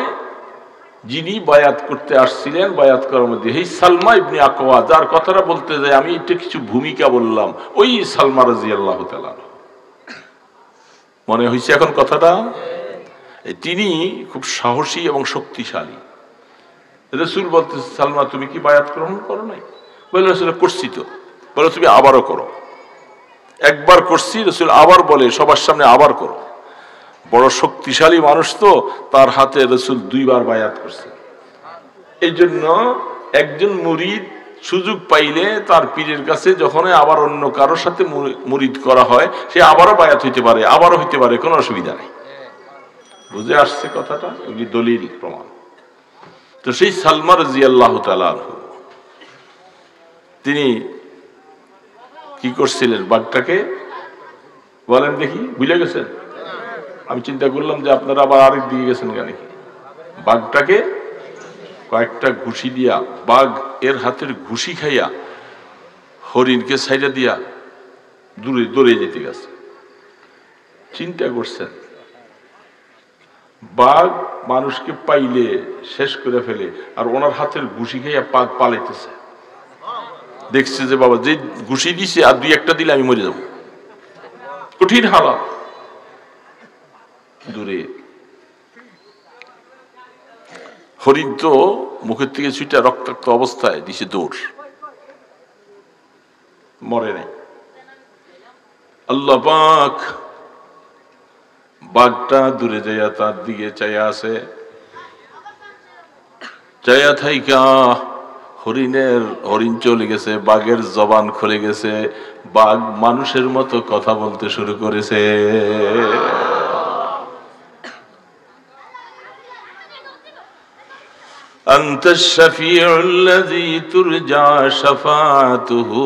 A: যিনি বায়াত করতে আসছিলেন, বায়াত করার মধ্যে এই সালমা ইবনে আকওয়া, যার কথাটা বলতে যায় আমি একটু কিছু ভূমিকা বললাম, ওই সালমা রাদিয়াল্লাহু তাআলা, মনে হয়েছে এখন কথাটা? তিনি খুব সাহসী এবং শক্তিশালী। রাসূল বলতেছে, সালমা তুমি কি বায়াত গ্রহণ করো নাই? বলে, রাসূল করছি তো। বলে, তুমি আবারও করো। একবার করছি, রাসূল আবার বলে সবার সামনে আবার করো। বড় শক্তিশালী মানুষ তো, তার হাতে রাসূল 2 বার বায়াত করছে। এই জন্য একজন মুরিদ সুযোগ পাইলে তার পীরের কাছে যখন আবার অন্য কারোর সাথে মুরিদ করা হয়, সে আবারও বায়াত হইতে পারে, আবারও হইতে পারে, কোনো অসুবিধা নেই। বুঝে আসছে কথাটা? এগুলি দলিল প্রমাণ। তো সেই সালমা রাদিয়াল্লাহু তাআলা আনহু তিনি কি করছিলেন? বাঘটাকে বলেন দেখি, ভুলে গেছেন? আমি চিন্তা করলাম যে আপনারা আবার আরেক দিকে গেছেন কেন। বাঘটাকে কয়েকটা ঘুষি দিয়া, বাঘ এর হাতের ঘুষি খাইয়া হরিণকে ছাইড়া দিয়া দূরে দৌড়ে যেতে গেছে। চিন্তা করছেন, বাঘ মানুষকে পাইলে শেষ করে ফেলে, আর ওনার হাতের ঘুষি খাইয়া বাঘ পালাইতেছে। দেখছে যে বাবা যে ঘুষি দিছে আর 2-1টা দিলে আমি মরে যাব। কঠিন হালাত। দূরে হরিণ তো মুখের থেকে ছুটা রক্তাক্ত অবস্থায় দিছে দৌড়, মরে নাই। আল্লাহ পাক বাঘটা দূরে যাইয়া তার দিকে চাইয়া আছে, চাইয়া থাইকা হরিণ চলে গেছে, বাঘের জবান খুলে গেছে, বাঘ মানুষের মতো কথা বলতে শুরু করেছে। আনতা শাফিউল্লাযী তুরজা শাফাআতুহু,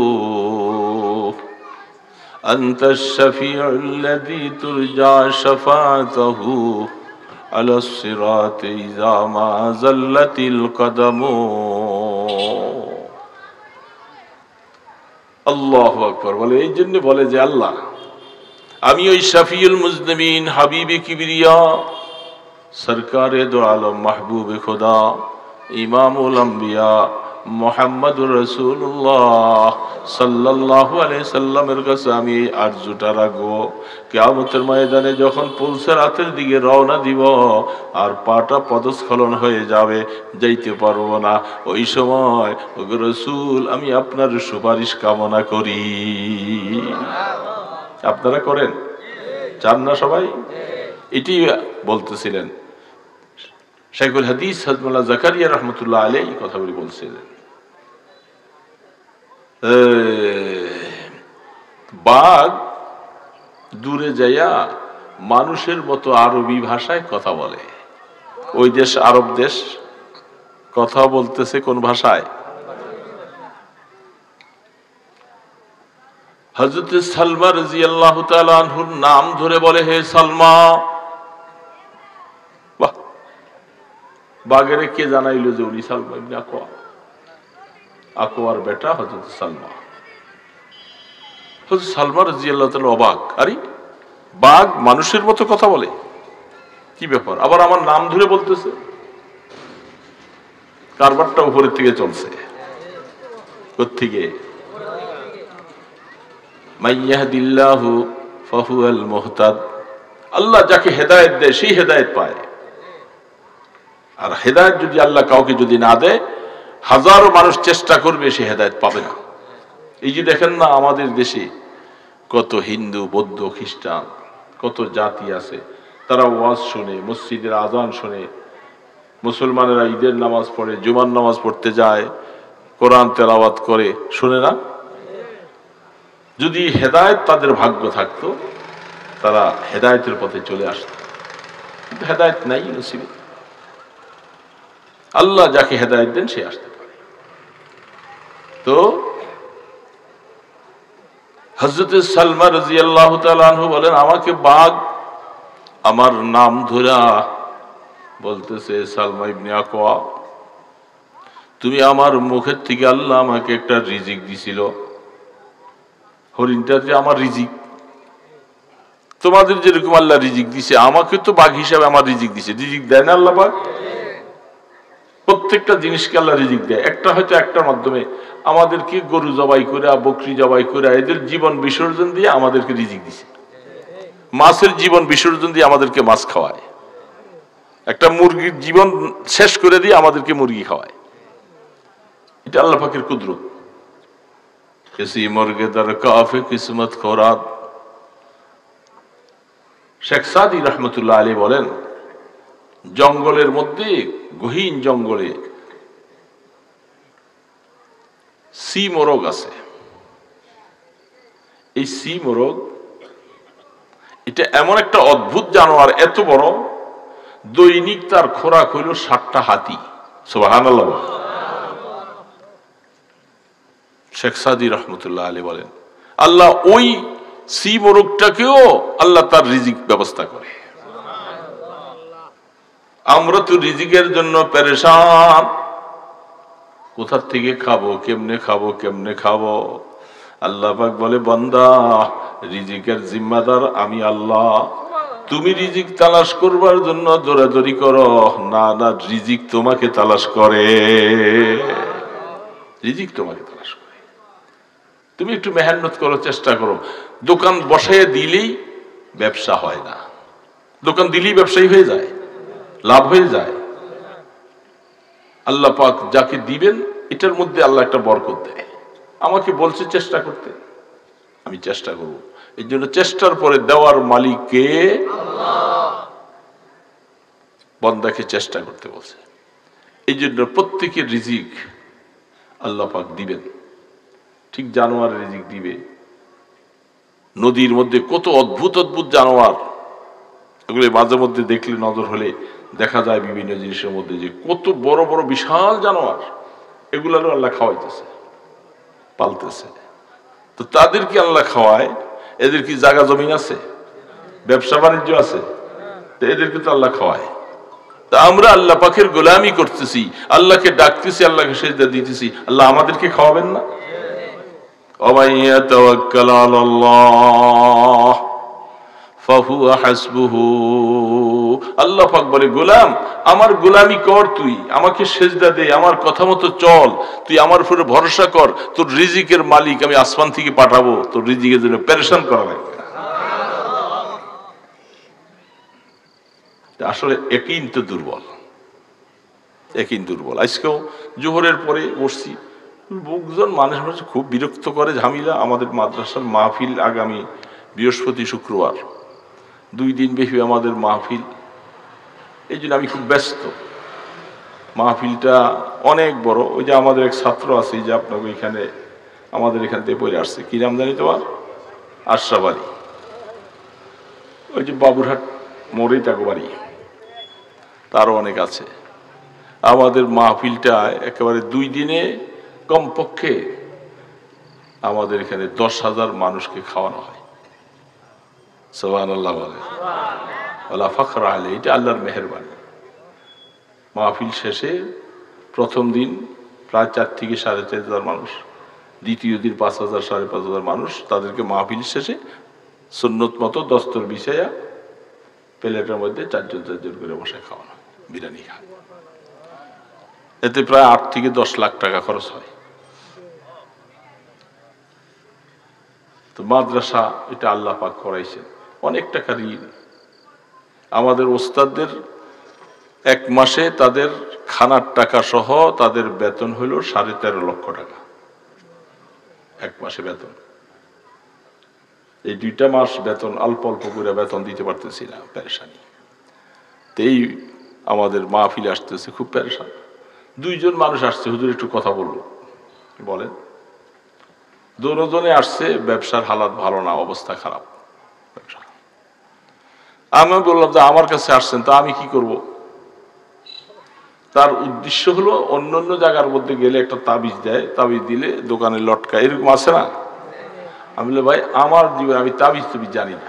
A: আনতা শাফিউল্লাযী তুরজা শাফাআতুহু আলাস সিরাতি ইযা মা যাল্লাতিল কদমু। আল্লাহু আকবার বলে, এই জন্য বলে যে আল্লাহ আমি ওই শাফিউল মুজনিবিন, হাবিবে কিবরিয়া, সরকারে দো আলম, মাহবুবে খোদা, ইমামুল আম্বিয়া মুহাম্মদুর রাসূলুল্লাহ সাল্লাল্লাহু আলাইহি সাল্লামের কাছে আমি এই আরজুটা রাখবো, কিয়ামতের ময়দানে যখন পুলসের রাতের দিকে রওনা দিব আর পাটা পদস্খলন হয়ে যাবে, যাইতে পারবো না, ওই সময় ওগো রাসূল আমি আপনার সুপারিশ কামনা করি। আপনারা করেন? চান না সবাই? এটি বলতেছিলেন শাইখুল হাদিস হযরত জাকারিয়া রাহমাতুল্লাহ আলাইহি কথাগুলি বলছিলেন। বাঘ দূরে যাইয়া মানুষের মতো আরবি ভাষায় কথা বলে। ওই দেশ আরব দেশ, কথা বলতেছে কোন ভাষায়? হযরত সালমা রাদিয়াল্লাহু তাআলা আনহুর নাম ধরে বলে, হে সালমা। বাহ, বাঘের কে জানাইলো যে উনি সালমা ইবনে আকওয়া, আকওয়ার বেটা হযরত সালমা। হযরত সালমা রাদিয়াল্লাহু তাআলা অবাক, আরে বাঘ মানুষের মতো কথা বলে, কি ব্যাপার? আবার আমার নাম ধরে বলতেছে। কারবারটা উপরের থেকে চলছে। কোত্থেকে? মাইয়াহদিল্লাহু ফাহুয়াল মুহতাদ, আল্লাহ যাকে হেদায়েত দেয় সেই হেদায়েত পায়। আর হেদায়েত যদি আল্লাহ কাউকে যদি না দেয়, হাজারো মানুষ চেষ্টা করবে, সে হেদায়েত পাবে না। এই যে দেখেন না আমাদের দেশে কত হিন্দু, বৌদ্ধ, খ্রিস্টান, কত জাতি আছে, তারা ওয়াজ শুনে, মসজিদের আজান শুনে, মুসলমানেরা ঈদের নামাজ পড়ে, জুমার নামাজ পড়তে যায়, কোরআন তেলাওয়াত করে, শুনে না? যদি হেদায়েত তাদের ভাগ্য থাকতো, তারা হেদায়েতের পথে চলে আসতো, কিন্তু হেদায়েত নাই নসিবে। আল্লাহ যাকে হেদায়েত দেন সে আসতে পারে। তো হযরত সালমা রাদিয়াল্লাহু তাআলা আনহু বলেন, আমাকে বাঘ আমার নাম ধরা বলতেছে, সালমা ইবনে আকওয়া, তুমি আমার মুখের থেকে আল্লাহ আমাকে একটা রিজিক দিছিল, হরিণটা যে আমার রিজিক। তোমাদের যেরকম আল্লাহ রিজিক দিছে, আমাকে তো বাঘ হিসাবে আমার রিজিক দিছে। রিজিক দেয় না আল্লাহ পাক? প্রত্যেকটা জিনিসকে আল্লাহ রিজিক দেয়। একটা হয়তো একটার মাধ্যমে আমাদেরকে গরু জবাই করে, বকরি জবাই করে, এদের জীবন বিসর্জন দিয়ে আমাদেরকে রিজিক দিছে। মাছের জীবন বিসর্জন দিয়ে আমাদেরকে মাছ খাওয়ায়। একটা মুরগির জীবন শেষ করে দিয়ে আমাদেরকে মুরগি খাওয়ায়। এটা আল্লাহ পাকের কুদরত। কিসি মুরগে দর কাফে কিসমত খোরাক। শেখ সাদি রহমতুল্লাহ আলী বলেন, জঙ্গলের মধ্যে, গহীন জঙ্গলে সি মোরগ আছে। এই সি মোরগ এটা এমন একটা অদ্ভুত জানোয়ার, এত বড়, দৈনিক তার খোরাক হইল 60টা হাতি। সুবহানাল্লাহ। শেখ সাদি রহমতুল্লাহ আলী বলেন, আল্লাহ ওই সি মোরগটাকেও আল্লাহ তার রিজিক ব্যবস্থা করে। আমরা তো রিজিকের জন্য পেরেশান, কোথার থেকে খাবো, কেমনে খাবো, কেমনে খাবো। আল্লাহ পাক বলে, বান্দা, রিজিকের জিম্মাদার আমি আল্লাহ। তুমি রিজিক তালাশ করবার জন্য দৌড়াদৌড়ি করো না, না, রিজিক তোমাকে তালাশ করে। রিজিক তোমাকে তালাশ করে। তুমি একটু মেহনত করো, চেষ্টা করো। দোকান বসায় দিলেই ব্যবসা হয় না। দোকান দিলেই ব্যবসায়ী হয়ে যায়, লাভ হয়ে যায়। আল্লাহ পাক যাকে দিবেন, এটার মধ্যে আল্লাহ একটা বরকত দেয়। আমাকে বলছে চেষ্টা করতে, আমি চেষ্টা করব। এই জন্য চেষ্টার পরে দেওয়ার মালিক কে? আল্লাহ। বান্দাকে চেষ্টা করতে বলছে। এই জন্য প্রত্যেকের রিজিক আল্লাহ পাক দিবেন। ঠিক জানোয়ারের রিজিক দিবে। নদীর মধ্যে কত অদ্ভুত অদ্ভুত জানোয়ার, এগুলো মাঝে মধ্যে দেখলে, নজর হলে দেখা যায় বিভিন্ন জিনিসের মধ্যে যে কত বড় বড় বিশাল জানোয়ার, এগুলারও আল্লাহ খাওয়াইতেছে, পালতেছে। তো তাদেরকে আল্লাহ খাওয়ায়। এদের কি জায়গা জমিন আছে, ব্যবসা বাণিজ্য আছে? তো এদেরকে তো আল্লাহ খাওয়ায়। তা আমরা আল্লাহ পাকের গোলামি করতেছি, আল্লাহকে ডাকতেছি, আল্লাহকে সেজদা দিতেছি, আল্লাহ আমাদেরকে খাওয়াবেন না? ওয়া ইয়াতাওয়াক্কাল আলাল্লাহ ফাহুয়া হাসবুহু। আল্লাহ পাক বলে, গোলাম, আমার গোলামি কর, তুই আমাকে সেজদা দে, আমার কথা মতো চল, তুই আমার উপরে ভরসা কর, তোর রিজিকের মালিক আমি আসমান থেকে পাঠাবো, তোর রিজিকের জন্য পেরেশান করা লাগবে। আসলে ইয়াকিন তো দুর্বল, ইয়াকিন দুর্বল। আজকেও জোহরের পরে বসছি, লোকজন মানুষ খুব বিরক্ত করে, ঝামেলা। আমাদের মাদ্রাসার মাহফিল আগামী বৃহস্পতি শুক্রবার 2 দিন ব্যাপী আমাদের মাহফিল। এই জন্য আমি খুব ব্যস্ত। মাহফিলটা অনেক বড়। ওই যে আমাদের এক ছাত্র আছে, যে আপনাকে এখানে, আমাদের এখান থেকে পড়ে আসছে, কি নাম জানি তোমার? আশরাফ আলী। ওই যে বাবুরহাট মোড়েই তাকে বাড়ি, তারও অনেক আছে। আমাদের মাহফিলটা একেবারে 2 দিনে কমপক্ষে আমাদের এখানে 10,000 মানুষকে খাওয়ানো হয়। সুবহানাল্লাহ বলে, ওয়ালা ফাখরা আলাইহি। এটা আল্লাহর মেহেরবানি। মাহফিল শেষে প্রথম দিন প্রায় 4 থেকে 4,500 মানুষ, দ্বিতীয় দিন 5,000 5,500 মানুষ। তাদেরকে মাহফিল শেষে সুন্নত মতো দস্তর বিছাইয়া প্লেটের মধ্যে 4 জন 4 জন করে বসে খাওয়ানো, বিরিয়ানি খায়। এতে প্রায় 8 থেকে 10 লাখ টাকা খরচ হয়। তো মাদ্রাসা এটা আল্লাহ পাক করাইছেন, অনেক টাকা ঋণ। আমাদের ওস্তাদদের 1 মাসে তাদের খানার টাকা সহ তাদের বেতন হইল 13.5 লক্ষ টাকা। 1 মাসে বেতন। এই 2টা মাস বেতন অল্প অল্প করে বেতন দিতে পারতেছি না, পেরেশানি। এই আমাদের মাহফিলে আসতেছে খুব পেরেশান। 2 জন মানুষ আসছে, হুজুর একটু কথা বলবো। বলেন। দুজনে আসছে, ব্যবসার হালাত ভালো না, অবস্থা খারাপ ব্যবসা। আমি বললাম যে আমার কাছে আসছেন, তা আমি কি করব? তার উদ্দেশ্য হলো অন্য অন্য জায়গার মধ্যে গেলে একটা তাবিজ দেয়, তাবিজ দিলে দোকানে লটকা, এরকম আছে না? আমি বললাম, ভাই আমার জীবনে আমি তাবিজ জানি না,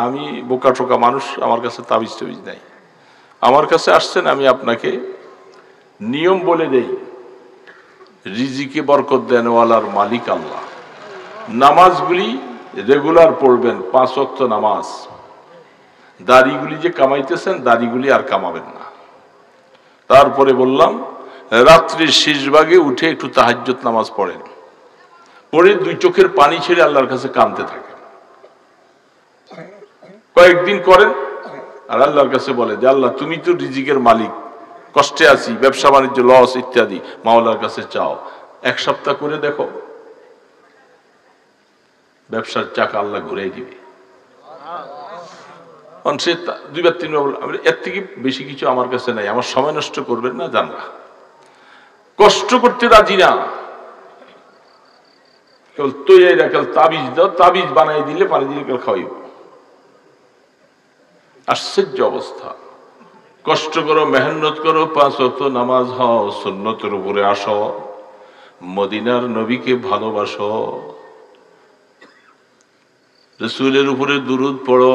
A: আমি বোকা টোকা মানুষ, আমার কাছে তাবিজ নাই। আমার কাছে আসছেন, আমি আপনাকে নিয়ম বলে দেই। রিজিকে বরকত দেনওয়ালার মালিক আল্লাহ। নামাজগুলি রেগুলার পড়বেন, 5 ওয়াক্ত নামাজ। দাড়িগুলি যে কামাইতেছেন, দাড়িগুলি আর কামাবেন না। তারপরে বললাম রাত্রির শেষ ভাগে উঠে একটু তাহাজ্জুদ নামাজ পড়েন, পড়ে 2 চোখের পানি ছেড়ে আল্লাহর কাছে কাঁদতে থাকেন। কয়েকদিন করেন আর আল্লাহর কাছে বলে যে আল্লাহ তুমি তো রিজিকের মালিক, কষ্টে আছি, ব্যবসা বাণিজ্য লস ইত্যাদি, মাওলার কাছে চাও। 1 সপ্তাহ করে দেখো, ব্যবসার চাকা আল্লাহ ঘুরাই দিবে। সে 2 বার 3 বার, এর থেকে বেশি কিছু আমার কাছে নাই, আমার সময় নষ্ট করবেন না, জানবা কষ্ট করতে রাজি না। কেবল তৈরি কেবল তাবিজ দাও, তাবিজ বানাই দিলে পানি দিলে কেউ খাওয়াইব। আশ্চর্য অবস্থা। কষ্ট করো, মেহনত করো, 5 ওয়াক্ত নামাজ হও, সুন্নতের উপরে আসো, মদিনার নবীকে ভালোবাসো, রাসূলের উপরে দুরূদ পড়ো,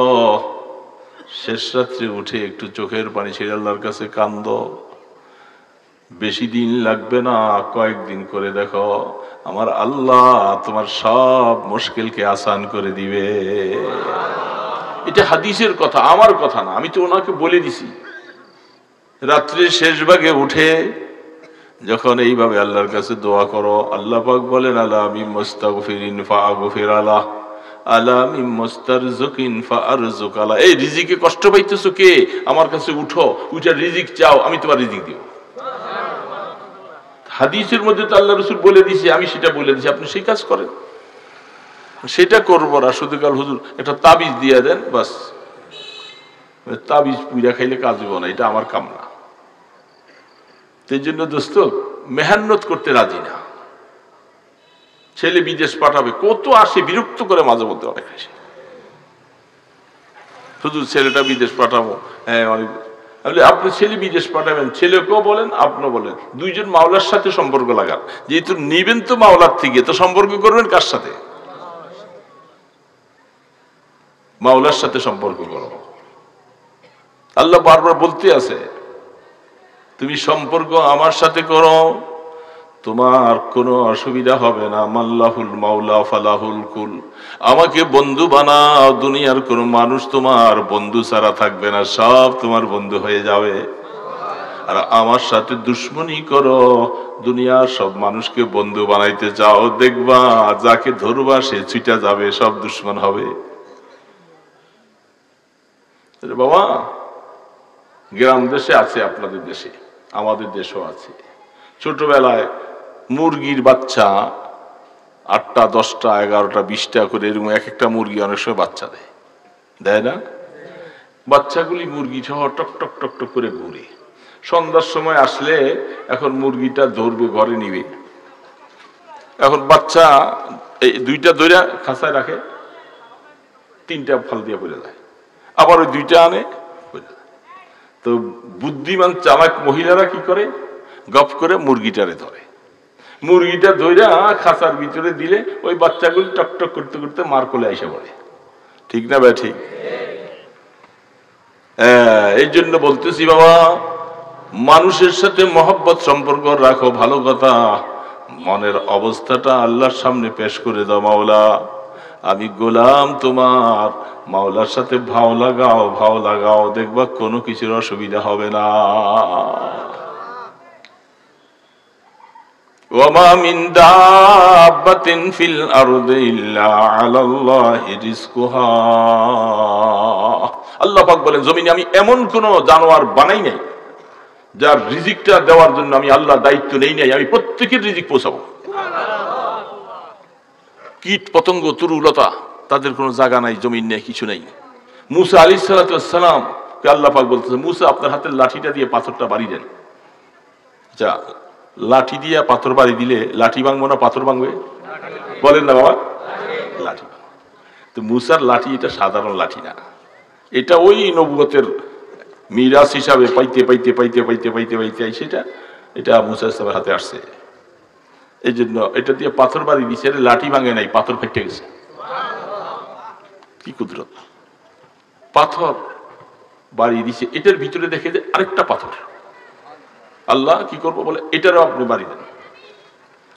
A: শেষ রাত্রে উঠে একটু চোখের পানি ছেড়ে আল্লাহর কাছে কান্দো। বেশি দিন লাগবে না, কয়েকদিন করে দেখো, আমার আল্লাহ তোমার সব মুশকিলকে আসান করে দিবে। এটা হাদিসের কথা, আমার কথা না, আমি তো ওনাকে বলে দিছি। রাত্রির শেষ ভাগে উঠে যখন এইভাবে আল্লাহর কাছে দোয়া করো, আল্লাহ পাক বলেন আলা মিন মুস্তাগফিরিন ফাগফির আলাহ, আলা মিন মুস্তারযিকিন ফারযুক আলাহ। এই রিজিকে কষ্ট পাইতেছো কে? আমার কাছে উঠো, উঠে রিজিক চাও, আমি তোমার রিজিক দিব। হাদিসের মধ্যে তো আল্লাহ রাসূল বলে দিয়েছে, আমি সেটা বলে দিয়েছি, আপনি সেই কাজ করেন। সেটা করবো না শুধু কাল হুজুর একটা তাবিজ দিয়ে দেন, বাস তাবিজ পুজা খাইলে কাজ হইব না, এটা আমার কাম না। সেই জন্য দোস্ত মেহনত করতে রাজি না। ছেলে বিদেশ পাঠাবে, কত আসে, বিরক্ত করে মাঝে মধ্যে অনেক আসে, শুধু ছেলেটা বিদেশ পাঠাবো। হ্যাঁ অনেক, আপনি ছেলে বিদেশ পাঠাবেন, ছেলেকেও বলেন আপনিও বলেন, 2 জন মাওলার সাথে সম্পর্ক লাগান। যেহেতু নিবেন তো মাওলার থেকে, তো সম্পর্ক করবেন কার সাথে? মাওলার সাথে সম্পর্ক করো। আল্লাহ বারবার বলতে আছে তুমি সম্পর্ক আমার সাথে করো, তোমার কোনো অসুবিধা হবে না। মাল্লাহুল মাওলা ফালাহুল কুল, আমাকে বন্ধু বানাও, দুনিয়ার কোনো মানুষ তোমার বন্ধু ছাড়া থাকবে না, সব তোমার বন্ধু হয়ে যাবে। আর আমার সাথে দুশ্মনী করো, দুনিয়ার সব মানুষকে বন্ধু বানাইতে চাও, দেখবা যাকে ধরবা সে ছুটা যাবে, সব দুশ্মন হবে। বাবা গ্রাম দেশে আছে, আপনাদের দেশে, আমাদের দেশও আছে। ছোটবেলায় মুরগির বাচ্চা 8টা 10টা 11টা 20টা করে এরকম এক একটা মুরগি অনেক সময় বাচ্চা দেয়, দেয় না? বাচ্চাগুলি মুরগি সহ টক টক টক টক করে ঘুরে। সন্ধ্যার সময় আসলে এখন মুরগিটা ধরবে, ঘরে নিবে। এখন বাচ্চা এই 2টা ধরে খাঁচায় রাখে, 3টা ফাল দিয়ে পড়ে যায়, আবার ওই 2টা আনে। তো বুদ্ধিমান চালাক মহিলারা কি করে, গপ করে মুরগিটারে ধরে, মুরগিটা ধইরা খাঁচার ভিতরে দিলে ওই বাচ্চাগুলি টকটক করতে করতে মার কোলে এসে পড়ে। ঠিক না ভাই? ঠিক। এই জন্য বলতেছি বাবা, মানুষের সাথে মহব্বত সম্পর্ক রাখো, ভালো কথা। মনের অবস্থাটা আল্লাহর সামনে পেশ করে দাও, মাওলা আমি গোলাম তোমার, মাওলার সাথে ভাও লাগাও, ভাও লাগাও, দেখবা কোনো কিছুর অসুবিধা হবে না। ওয়ামা মিন দাব্বাতিন ফিল আরদি ইল্লা আলাল্লাহি রিজকুহা, আল্লাহ পাক বলেন জমিনে আমি এমন কোন জানোয়ার বানাই নাই যার রিজিকটা দেওয়ার জন্য আমি আল্লাহ দায়িত্ব নেই নাই, আমি প্রত্যেকের রিজিক পৌঁছাবো। কীট পতঙ্গ তরুলতা তাদের কোনো জায়গা নাই, জমিন নেই, কিছু নেই। মুসা আলাইহিস সালাম কে আল্লাহ পাক বলতেছে, মুসা আপনার হাতের লাঠিটা দিয়ে পাথরটা বাড়ি দেন। যা লাঠি দিয়ে পাথর বাড়ি দিলে লাঠি ভাঙবো না পাথর ভাঙবে? বলেন না বাবা, লাঠি। তো মুসার লাঠি এটা সাধারণ লাঠি না, এটা ওই নবুয়তের মিরাস হিসাবে পাইতে পাইতে পাইতে পাইতে পাইতে পাইতে সেটা এটা মুসা ইসলামের হাতে আসছে। এই জন্য এটা দিয়ে পাথর বাড়ি দিচ্ছে, লাঠি ভাঙে নাই, পাথর ফেটে গেছে। কি কুদরত! পাথর বাড়িয়ে দিছে, এটার ভিতরে দেখে যে আরেকটা পাথর। আল্লাহ কি করবো বলে এটারও আপনি বাড়ি দেন,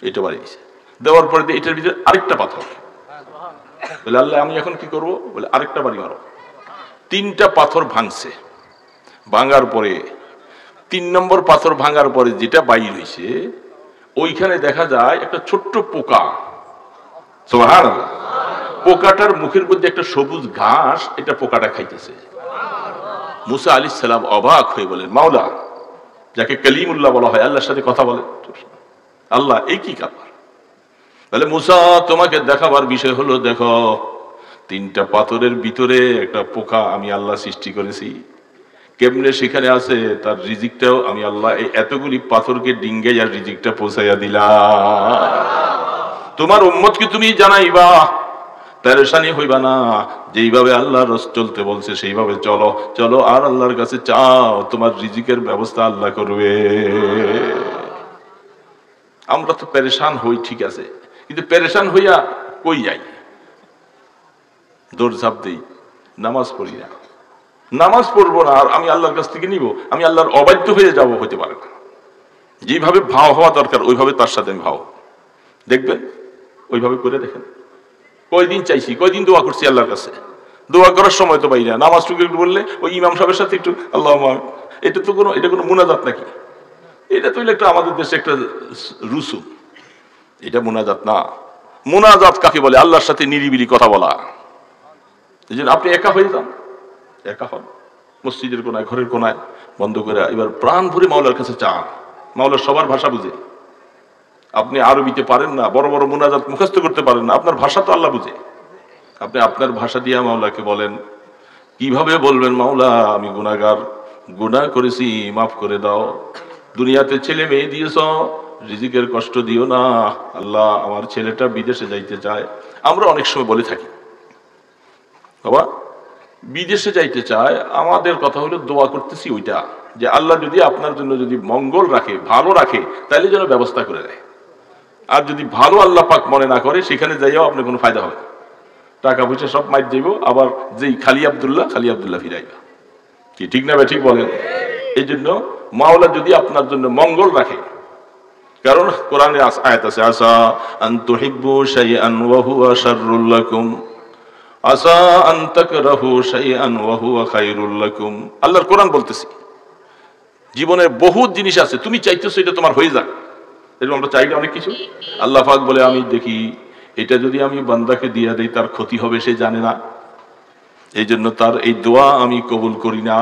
A: এটা বাড়ি দিছে। দেওয়ার পরে এটার ভিতরে আরেকটা পাথর, বলে আল্লাহ আমি এখন কি করব বলে আরেকটা বাড়ি মারো। 3টা পাথর ভাঙছে। ভাঙার পরে 3 নম্বর পাথর ভাঙার পরে যেটা বাইর হয়েছে ওইখানে দেখা যায় একটা ছোট্ট পোকা। সুবহানাল্লাহ। পোকাটার মুখের মধ্যে একটা সবুজ ঘাস, এটা পোকাটা খাইতেছে। মুসা আলাইহিস সালাম অবাক হয়ে বলেন, মাওলা, যাকে কালিমুল্লাহ বলা হয়, আল্লাহর সাথে কথা বলে, আল্লাহ এই কি ব্যাপার? বলে মুসা, তোমাকে দেখাবার বিষয় হলো, দেখো 3টা পাথরের ভিতরে একটা পোকা আমি আল্লাহ সৃষ্টি করেছি। কেমনে সেখানে আছে তার রিজিকটাও আমি আল্লাহ এই এতগুলি পাথরকে ডিঙ্গে আর রিজিকটা পৌঁছাইয়া দিলাম। তোমার উম্মতকে তুমি জানাইবা, পেরেশানি হইবা না, যেইভাবে আল্লাহর রাসূল চলতে বলছে সেইভাবে চলো, চলো আর আল্লাহর কাছে চাও, তোমার রিজিকের ব্যবস্থা আল্লাহ করবে। আমরা তো পেরেশান হই, ঠিক আছে, কিন্তু পেরেশান হইয়া কই যাই? দৌড়ঝাঁপ দেই, নামাজ পড়ি না। নামাজ পড়বো না আর আমি আল্লাহর কাছ থেকে নিব, আমি আল্লাহর অবাধ্য হয়ে যাব, হতে পারে না। যেভাবে ভাও হওয়া দরকার ওইভাবে তার সাথে আমি ভাও। দেখবেন, ওইভাবে করে দেখেন। কয়দিন চাইছি, কয়দিন দোয়া করছি আল্লাহর কাছে। দোয়া করার সময় তো পাই না, নামাজটুকু একটু বললে ওই ইমাম সাহেবের সাথে একটু আল্লাহ, এটা তো কোনো মুনাজাত নাকি? এটা তো একটা আমাদের দেশে একটা রুসুম, এটা মুনাজাত না। মুনাজাত কাকে বলে? আল্লাহর সাথে নিরিবিলি কথা বলা। এই জন্য আপনি একা হয়ে যান, একা হন মসজিদের কোনায়, ঘরের কোনায় বন্ধ করে এবার প্রাণ ভরে মাওলার কাছে চান। মাওলার সবার ভাষা বুঝে। আপনি আরবিতে পারেন না, বড় বড় মুনাজাত মুখস্থ করতে পারেন না, আপনার ভাষা তো আল্লাহ বুঝে। আপনি আপনার ভাষা দিয়ে মাওলাকে বলেন। কিভাবে বলবেন? মাওলা, আমি গুনাহগার, গুনাহ করেছি, মাফ করে দাও। দুনিয়াতে ছেলে মেয়ে দিয়েছ, রিজিকের কষ্ট দিও না। আল্লাহ, আমার ছেলেটা বিদেশে যাইতে চায়। আমরা অনেক সময় বলে থাকি, বাবা বিদেশে যাইতে চায়, আমাদের কথা হলো দোয়া করতেছি ওইটা, যে আল্লাহ যদি আপনার জন্য যদি মঙ্গল রাখে, ভালো রাখে, তাহলে যেন ব্যবস্থা করে দেয়। আর যদি ভালো আল্লাহ পাক মনে না করে, সেখানে যাইও আপনার কোনো ফায়দা হবে, টাকা পয়সা সব মাইর যাইব, আবার যেই খালি আব্দুল্লাহ ফিরাইবা। কি ঠিক না? ঠিক বলেন। এই জন্য মাওলা যদি আপনার জন্য মঙ্গল রাখে, কারণ কোরআনে আয়াত আছে, আসা আন তুহিব্বু শাইআন ওয়া হুয়া শাররুল লাকুম, আসা আন তাকরাহু শাইআন ওয়া হুয়া খায়রুল লাকুম। আল্লাহর কোরআন বলতেছি, জীবনের বহুত জিনিস আছে, তুমি চাইতেছো এটা তোমার হয়ে যাক। এরকম আমরা চাইলে অনেক কিছু। আল্লাহ পাক বলে, আমি দেখি এটা যদি আমি বান্দাকে দিয়া দেই তার ক্ষতি হবে, সে জানে না, এই জন্য তার এই দোয়া আমি কবুল করি না,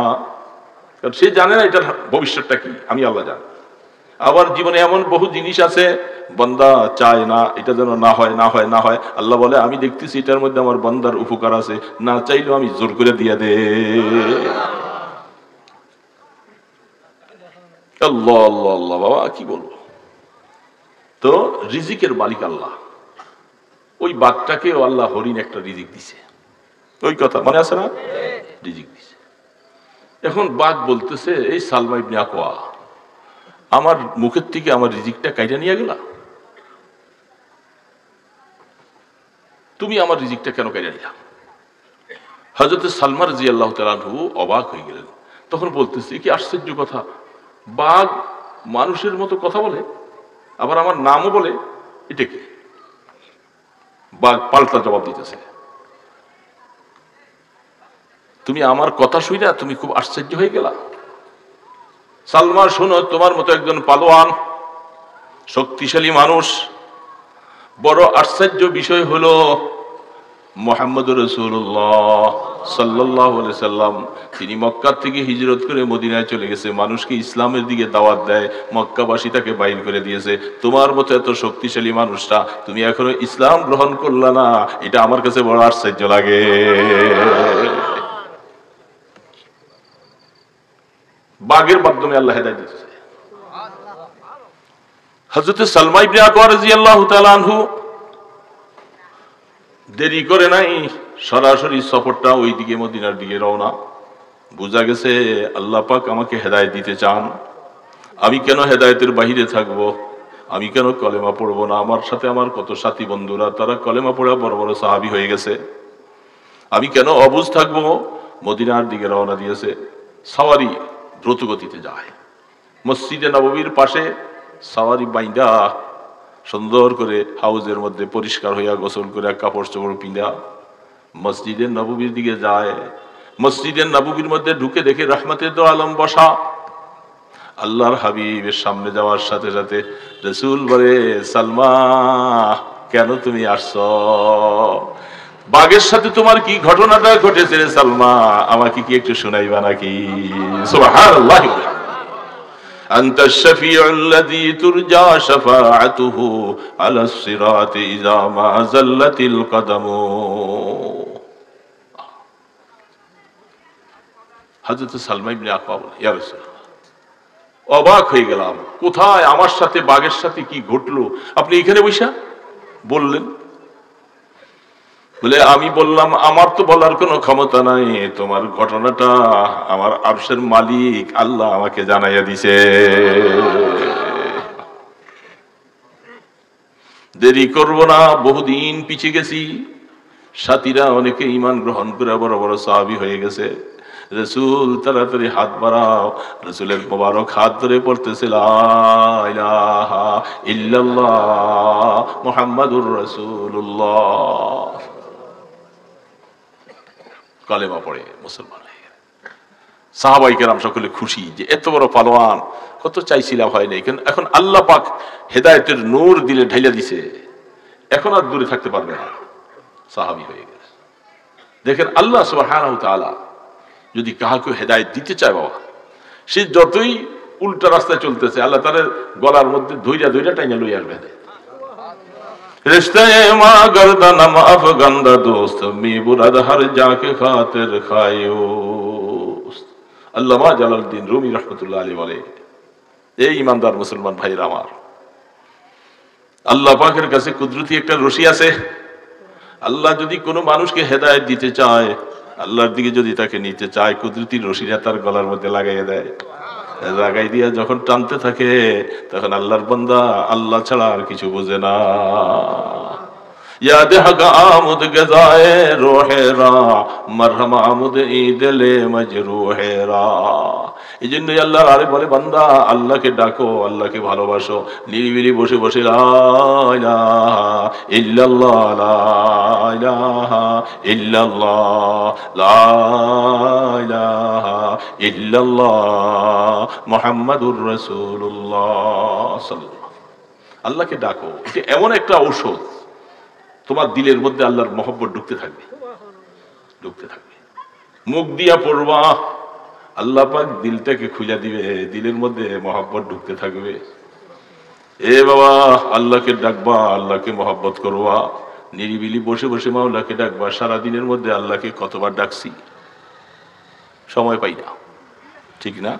A: কারণ সে জানে না এটার ভবিষ্যৎটা কি, আমি আল্লাহ জানি। আবার জীবনে এমন বহু জিনিস আছে বান্দা চায় না, এটা যেন না হয় না হয় না হয়। আল্লাহ বলে, আমি দেখতেছি এটার মধ্যে আমার বান্দার উপকার আছে, না চাইলেও আমি জোর করে দিয়া দে। আল্লাহ আল্লাহ আল্লাহ, বাবা কি বলবো। তো রিজিকের মালিক আল্লাহ। ওই বাঘটাকেও আল্লাহ হরিণ একটা রিজিক দিছে, ওই কথা মনে আছে না? রিজিক দিছে। এখন বাঘ বলতেছে, এই সালমা ইবনে আকওয়া, আমার মুখের থেকে আমার রিজিকটা কাইটা নিয়ে গেলা, তুমি আমার রিজিকটা কেন কাইটা নিলা? হযরত সালমা রাদিয়াল্লাহু তাআলা আনহু অবাক হয়ে গেলেন। তখন বলতেছে, কি আশ্চর্য কথা, বাঘ মানুষের মতো কথা বলে, আবার আমার নামও বলে, এটা কি? বাঘ পাল্টা জবাব দিতেছে, তুমি আমার কথা শুনে তুমি খুব আশ্চর্য হয়ে গেলা? সালমা, শোনো, তোমার মতো একজন পালোয়ান শক্তিশালী মানুষ, বড় আশ্চর্য বিষয় হলো মুহাম্মদুর রাসূলুল্লাহ সাল্লাল্লাহু আলাইহি সাল্লাম, তিনি মক্কা থেকে হিজরত করে মদিনায় চলে গেছে, মানুষকে ইসলামের দিকে দাওয়াত দেয়, মক্কাবাসী তাকে বাইর করে দিয়েছে। তোমার মতো এত শক্তিশালী মানুষটা তুমি এখনো ইসলাম গ্রহণ করলা না, এটা আমার কাছে বড় আশ্চর্য লাগে। বাঘের মাধ্যমে আল্লাহ হেদায়েত দিয়েছে। হযরত সালমা ইবনে আকওয়া রাদিয়াল্লাহু তাআলা আনহু দেরি করে নাই, সরাসরি সফরটা ওই দিকে মদিনার দিকে রওনা। বোঝা গেছে আল্লাহ পাক আমাকে হেদায়েত দিতে চান, আমি কেন হেদায়েতের বাহিরে থাকব, আমি কেন কলেমা পড়বো না? আমার সাথে আমার কত সাথী বন্ধুরা তারা কলেমা পড়া বড় বড় সাহাবী হয়ে গেছে, আমি কেন অবুঝ থাকবো? মদিনার দিকে রওনা দিয়েছে। সাওয়ারি দ্রুত গতিতে যায়। মসজিদে নববীর পাশে সাওয়ারি বাইন্দা সুন্দর করে হাউজের মধ্যে পরিষ্কার হইয়া গোসল করে কাপড় চোপড় পিঁধা মসজিদের নববীর দিকে যায়। মসজিদের নববীর মধ্যে ঢুকে দেখে রহমতের দো আলম বসা। আল্লাহর হাবিবের সামনে যাওয়ার সাথে সাথে রাসূল বলে, সালমা কেন তুমি আসছো? বাঘের সাথে তোমার কি ঘটনাটা ঘটেছে রে সালমা, আমাকে কি একটু শোনাইবা নাকি? সুবহানাল্লাহ। أنت الشفيع الذي ترجى شفاعته على الصراط إذا ما زلت القدم। হযরত সালমা ইবনে আকওয়া বলে, ইয়া রাসূলুল্লাহ, অবাক হয়ে গেলাম, কোথায় আমার সাথে বাঘের সাথে কি ঘটলো আপনি এখানে বসা বললেন? বলে, আমি বললাম আমার তো বলার কোনো ক্ষমতা নাই, তোমার ঘটনাটা আমার আরশের মালিক আল্লাহ আমাকে জানাইয়া দিছে। দেরি করব না, বহুদিন পিছিয়ে গেছি। সাথীরা অনেকে ঈমান গ্রহণ করে বড় বড় সাহাবী হয়ে গেছে। রাসূল তাড়াতাড়ি হাত বাড়াও। রাসূলের মোবারক হাত ধরে পড়তেছে, লা ইলাহা ইল্লাল্লাহ মুহাম্মাদুর রাসূলুল্লাহ। কালেমা পড়ে মুসলমান হয়ে গেল। সাহাবায়ে কেরাম সকলে খুশি যে এত বড় পালোয়ান, কত চাইছিলাম হয় নাই, এখন আল্লাহ পাক হেদায়েতের নূর দিলে ঢাইলা দিছে, এখন আর দূরে থাকতে পারবে না, সাহাবী হয়ে গেছে। দেখেন আল্লাহ সুবহানাহু ওয়া তাআলা যদি কাহাকে হেদায়েত দিতে চায় বাবা, সে যতই উল্টা রাস্তায় চলতেছে আল্লাহ তার গলার মধ্যে ধইরা ধইরা টাইনা লই আসবে। रिश्ते माँ गर्दन अफगंदा दोस्त मी बुरद हर जाके खातिर खायोस। আল্লামা জালালউদ্দিন রুমি রাহমাতুল্লাহ আলাইহি বলে, এই ইমানদার মুসলমান ভাইরা আমার, আল্লাহ পাকের কাছে কুদরতি একটা রশি আছে। আল্লাহ যদি কোনো মানুষকে হেদায়েত দিতে চায়, আল্লাহর দিকে যদি তাকে নিতে চায়, কুদরতি রশিটা তার গলার মধ্যে লাগাইয়া দেয়। লাগাই দিয়া যখন টানতে থাকে তখন আল্লাহর বান্দা আল্লাহ ছাড়া আর কিছু বোঝে না। ইয়াদ হক আমুদ গজায়ে রোহেরা মারহাম আমুদ ঈদলে মজরুহেরা। এই জন্যই আল্লাহ আরে বলে, বান্দা আল্লাহকে ডাকো, আল্লাহকে ভালোবাসো, নিরিবিলি বসে বসে লা ইলাহা ইল্লাল্লাহ লা ইলাহা ইল্লাল্লাহ লা ইলাহা ইল্লাল্লাহ মুহাম্মাদুর রাসূলুল্লাহ সাল্লাল্লাহু। আল্লাহকে ডাকো, এটা এমন একটা ঔষধ, তোমার দিলের মধ্যে আল্লাহর মহব্বত ঢুকতে থাকবে, ঢুকতে থাকবে। মুখ দিয়া পড়বা, আল্লাহ পাক দিলটাকে খুলে দিবে, দিলের মধ্যে মহব্বত ঢুকতে থাকবে। এ বাবা আল্লাহকে ডাকবা, আল্লাহকে মহব্বত করবা, নিরিবিলি বসে বসে মাওলাকে ডাকবা। সারাদিনের মধ্যে আল্লাহকে কতবার ডাকছি, সময় পাই না, ঠিক না?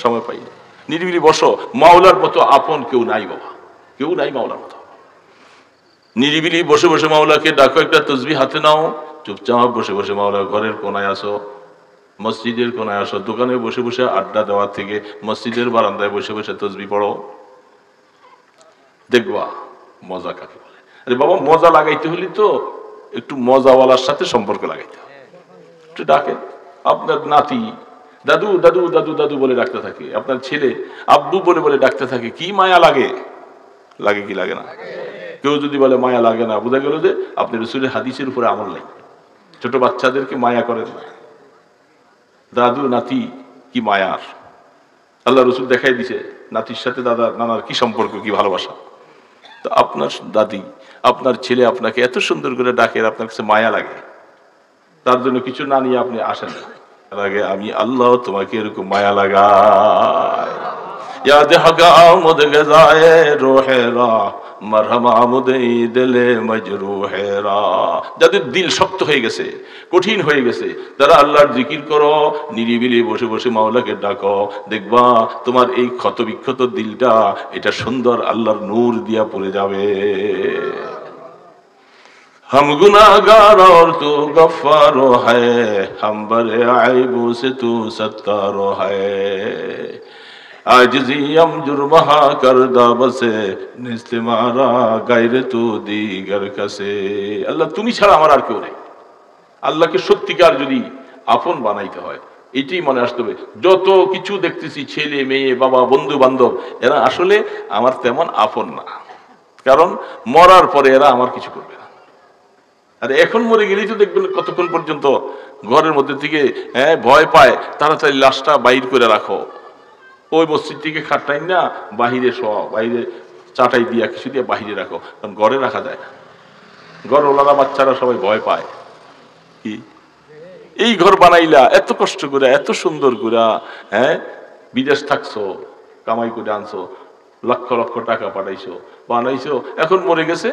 A: সময় পাই না। নিরিবিলি বসো, মাওলার মতো আপন কেউ নাই বাবা, কেউ নাই মাওলার মতো। নিরিবিলি বসে বসে মাওলাকে ডাকো, একটা তসবিহ হাতে নাও, চুপচাপ বসে বসে মাওলা ঘরের কোনায় আসো, মসজিদের কোনায় আসো, দোকানে বসে বসে আড্ডা দেওয়ার থেকে মসজিদের বারান্দায় বসে বসে তসবিহ পড়ো, দেখবা মজা কাকে বলে। আরে বাবা, মজা লাগাইতে হলে তো একটু মজাওয়ালার সাথে সম্পর্ক লাগাইতে হবে। একটু ডাকে, আপনার নাতি দাদু দাদু দাদু দাদু বলে ডাকতে থাকে, আপনার ছেলে আব্বু বলে বলে ডাকতে থাকে, কি মায়া লাগে, লাগে কি লাগে না? কেউ যদি বলে মায়া লাগে না, বোঝা গেল যে আপনি রাসূলের হাদিসের উপরে আমল নাই। ছোট বাচ্চাদেরকে মায়া করেন না, দাদু নাতি কি মায়ার। আল্লাহ রসুল দেখাই দিছে নাতির সাথে দাদা নানার কি সম্পর্ক, কি ভালোবাসা। তো আপনার দাদি, আপনার ছেলে আপনাকে এত সুন্দর করে ডাকে, আপনার কাছে মায়া লাগে, তার জন্য কিছু না নিয়ে আপনি আসেন না, আগে আমি আল্লাহ তোমাকে এরকম মায়া লাগাই। ইয়াদ হক আমুদ গজায়ে রোহেরা মারহাম আমুদ ঈদলে মজরুহেরা। যাদের দিল শক্ত হয়ে গেছে, কঠিন হয়ে গেছে, তারা আল্লাহর জিকির করো, নিরিবিলি বসে বসে মাওলাকে ডাকো, দেখবা তোমার এই ক্ষত বিক্ষত দিলটা এটা সুন্দর আল্লাহর নূর দিয়া পড়ে যাবে। हम गुनाहगार और तू गफ्फार है, हम बरे आइबों से तू सत्तार है, आजिज़ी हम जुर्महा करदा बसे निस्तिमारा गायरे तू दीगर कसे। আল্লাহ তুমি ছাড়া আমার আর কেউ নেই। আল্লাহকে সত্যিকার যদি আপন বানাইতে হয়, এটাই মনে আসতে হবে। যত কিছু দেখতেছি ছেলে মেয়ে বাবা বন্ধু বান্ধব, এরা আসলে আমার তেমন আপন না, কারণ মরার পরে এরা আমার কিছু করবে না। আর এখন মরে গেলেই তো দেখবেন কতক্ষণ পর্যন্ত ঘরের মধ্যে থেকে ভয় পায়, তাড়াতাড়ি লাশটা বাইর করে রাখো, ওই মসজিদ থেকে খাটাই না বাহিরে বাইরে চাটাই দিয়া কিছু দিয়ে বাহিরে রাখো, কারণ ঘরে রাখা যায় না। ঘর ওলারা বাচ্চারা সবাই ভয় পায়। কি এই ঘর বানাইলা এত কষ্ট করে, এত সুন্দর করে, বিদেশ থাকছো, কামাই করে আনছো, লক্ষ লক্ষ টাকা পাঠাইছো, বানাইছো, এখন মরে গেছে,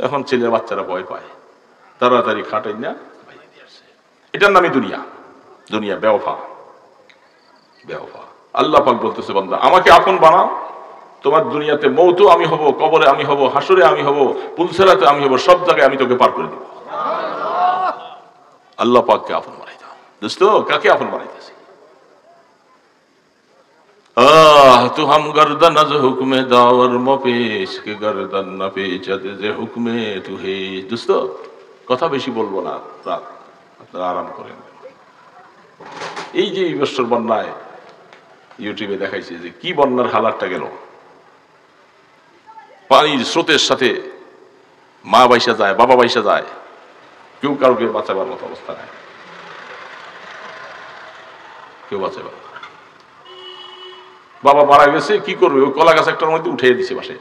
A: এখন ছেলে বাচ্চারা ভয় পায়, তাড়াতাড়ি খাটাই না বাইরে দিয়ে আসে। এটার নামই দুনিয়া। দুনিয়া বেওফা, বেওফা। আল্লাহ পাক বলতেছে, বান্দা আমাকে আপন বানাও, তোমার দুনিয়াতে মৌতও আমি হব, কবরে আমি হব, হাসরে আমি হব, পুলসেরাতে আমি হব, সব জায়গায় আমি তোকে পার করে দিব। আল্লাহ পাককে আপন বানাই দাও। দোস্ত, কাকে আপন বানাইতেছি? তো হাম গর্দন আজ হুকমে দাওয়ার মপেশ কে গর্দন না পেছাতে যে হুকমে তু হে। দোস্ত, কথা বেশি বলবো না, রাত আপনারা আরাম করেন। এই যে এই বছর বন্যায় ইউটিউবে দেখাইছে যে কি বন্যার হালাতটা গেল, পানির স্রোতের সাথে মা বাইসা যায়, বাবা বাইসা যায়, কেউ কাউকে বাঁচাবার মতো অবস্থা নাই, কেউ বাঁচাবার। বাবা মারা গেছে, কি করবে? ওই কলা গাছ একটার মধ্যে উঠে দিছে বাসায়।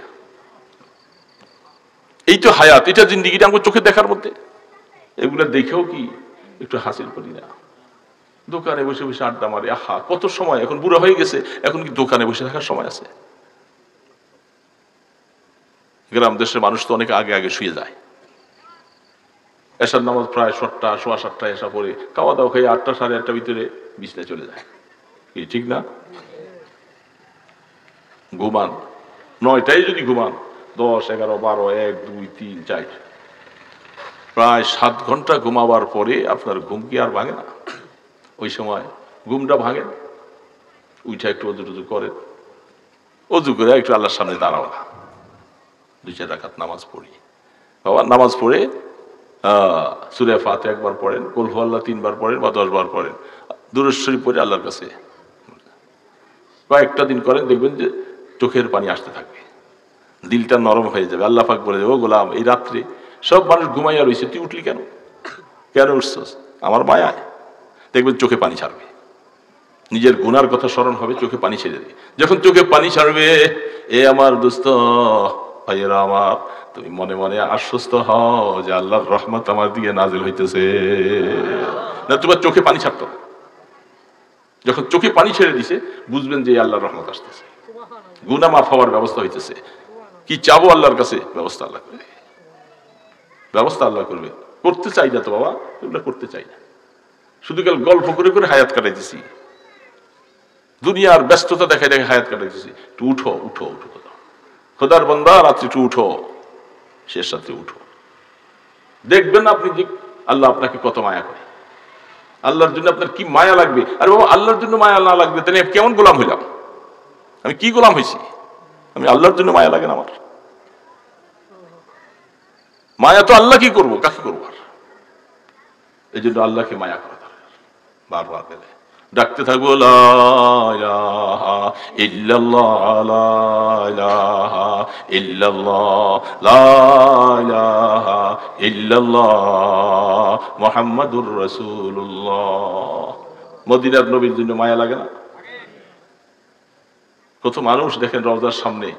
A: এই তো হায়াত, এটা জিন্দিগিটা আমার চোখে দেখার মধ্যে। এগুলো দেখেও কি একটু হাসিল করি না? দোকানে বসে বসে আড্ডা মারে, আহা কত সময়, এখন বুড়ো হয়ে গেছে, এখন কি দোকানে বসে থাকার সময় আছে? গ্রাম দেশের মানুষ তো অনেক আগে আগে শুয়ে যায়, এসার নামাজ প্রায় 7টা 7:15 এসা পরে খাওয়া দাওয়া খেয়ে 8টা 8:30 ভিতরে বিছনায় চলে যায়। কি ঠিক না? ঘুমান 9টায় যদি ঘুমান, 10, 11, 12, 1, 2, 3, 4, প্রায় 7 ঘন্টা ঘুমাবার পরে আপনার ঘুম কি আর ভাঙে না? ওই সময় ঘুমটা ভাঙে, উঠে একটু অজু টজু করেন, অজু করে একটু আল্লাহর সামনে দাঁড়াও না, 2-4 রাকাত নামাজ পড়ি। বাবা নামাজ পড়ে সূরা ফাতিহা একবার পড়েন, কুল হুয়াল্লাহ 3 বার পড়েন বা 10 বার পড়েন, দুরূদ শরীফ পড়ে আল্লাহর কাছে কয়েকটা দিন করেন, দেখবেন যে চোখের পানি আসতে থাকবে, দিলটা নরম হয়ে যাবে। আল্লাহ পাক বলে দেবে, ও গোলাম, এই রাত্রে সব মানুষ ঘুমাইয়া রয়েছে, তুই উঠলি কেন? কেন উঠছস? আমার মায়ায়। দেখবেন চোখে পানি ছাড়বে, নিজের গুনার কথা স্মরণ হবে, চোখে পানি ছেড়ে দেবে। যখন চোখে পানি ছাড়বে, এ আমার দোস্ত ভাইয়েরা আমার, তুমি মনে মনে আশ্বস্ত হও যে আল্লাহর রহমত আমার দিকে নাজিল হইতেছে। না তোমার চোখে পানি ছাড়তো না, যখন চোখে পানি ছেড়ে দিছে বুঝবেন যে আল্লাহর রহমত আসতেছে, গুনাহ মাফ হওয়ার ব্যবস্থা হইতেছে। কি চাবো আল্লাহর কাছে, ব্যবস্থা আল্লাহ করবে, ব্যবস্থা আল্লাহ করবে। করতে চাই না তো বাবা, এগুলো করতে চাই না, শুধু কাল গল্প করে করে হায়াত কাটাইতেছি, দুনিয়ার ব্যস্ততা দেখাই দেখে হায়াত কাটাইতেছি। একটু উঠো উঠো উঠো, খোদার বান্দা, রাত্রি একটু উঠো, শেষ রাত্রে উঠো, দেখবেন আপনি যে আল্লাহ আপনাকে কত মায়া করে, আল্লাহর জন্য আপনার কি মায়া লাগবে। আর বাবা আল্লাহর জন্য মায়া না লাগবে তাহলে কেমন গোলাম হইলাম? আমি কি গোলাম হয়েছি? আমি আল্লাহর জন্য মায়া লাগে না আমার? মায়া তো আল্লাহ কি করবো, কাকে করবো? আর এই জন্য আল্লাহকে মায়া করা দরকার। বারবার গেলে ডাকতে থাকবো, লা ইলাহা ইল্লাল্লাহ, লা ইলাহা ইল্লাল্লাহ, লা ইলাহা ইল্লাল্লাহ মুহাম্মাদুর রাসূলুল্লাহ। মদিনার নবীর জন্য মায়া লাগে না? কত মানুষ দেখেন রওজার সামনে।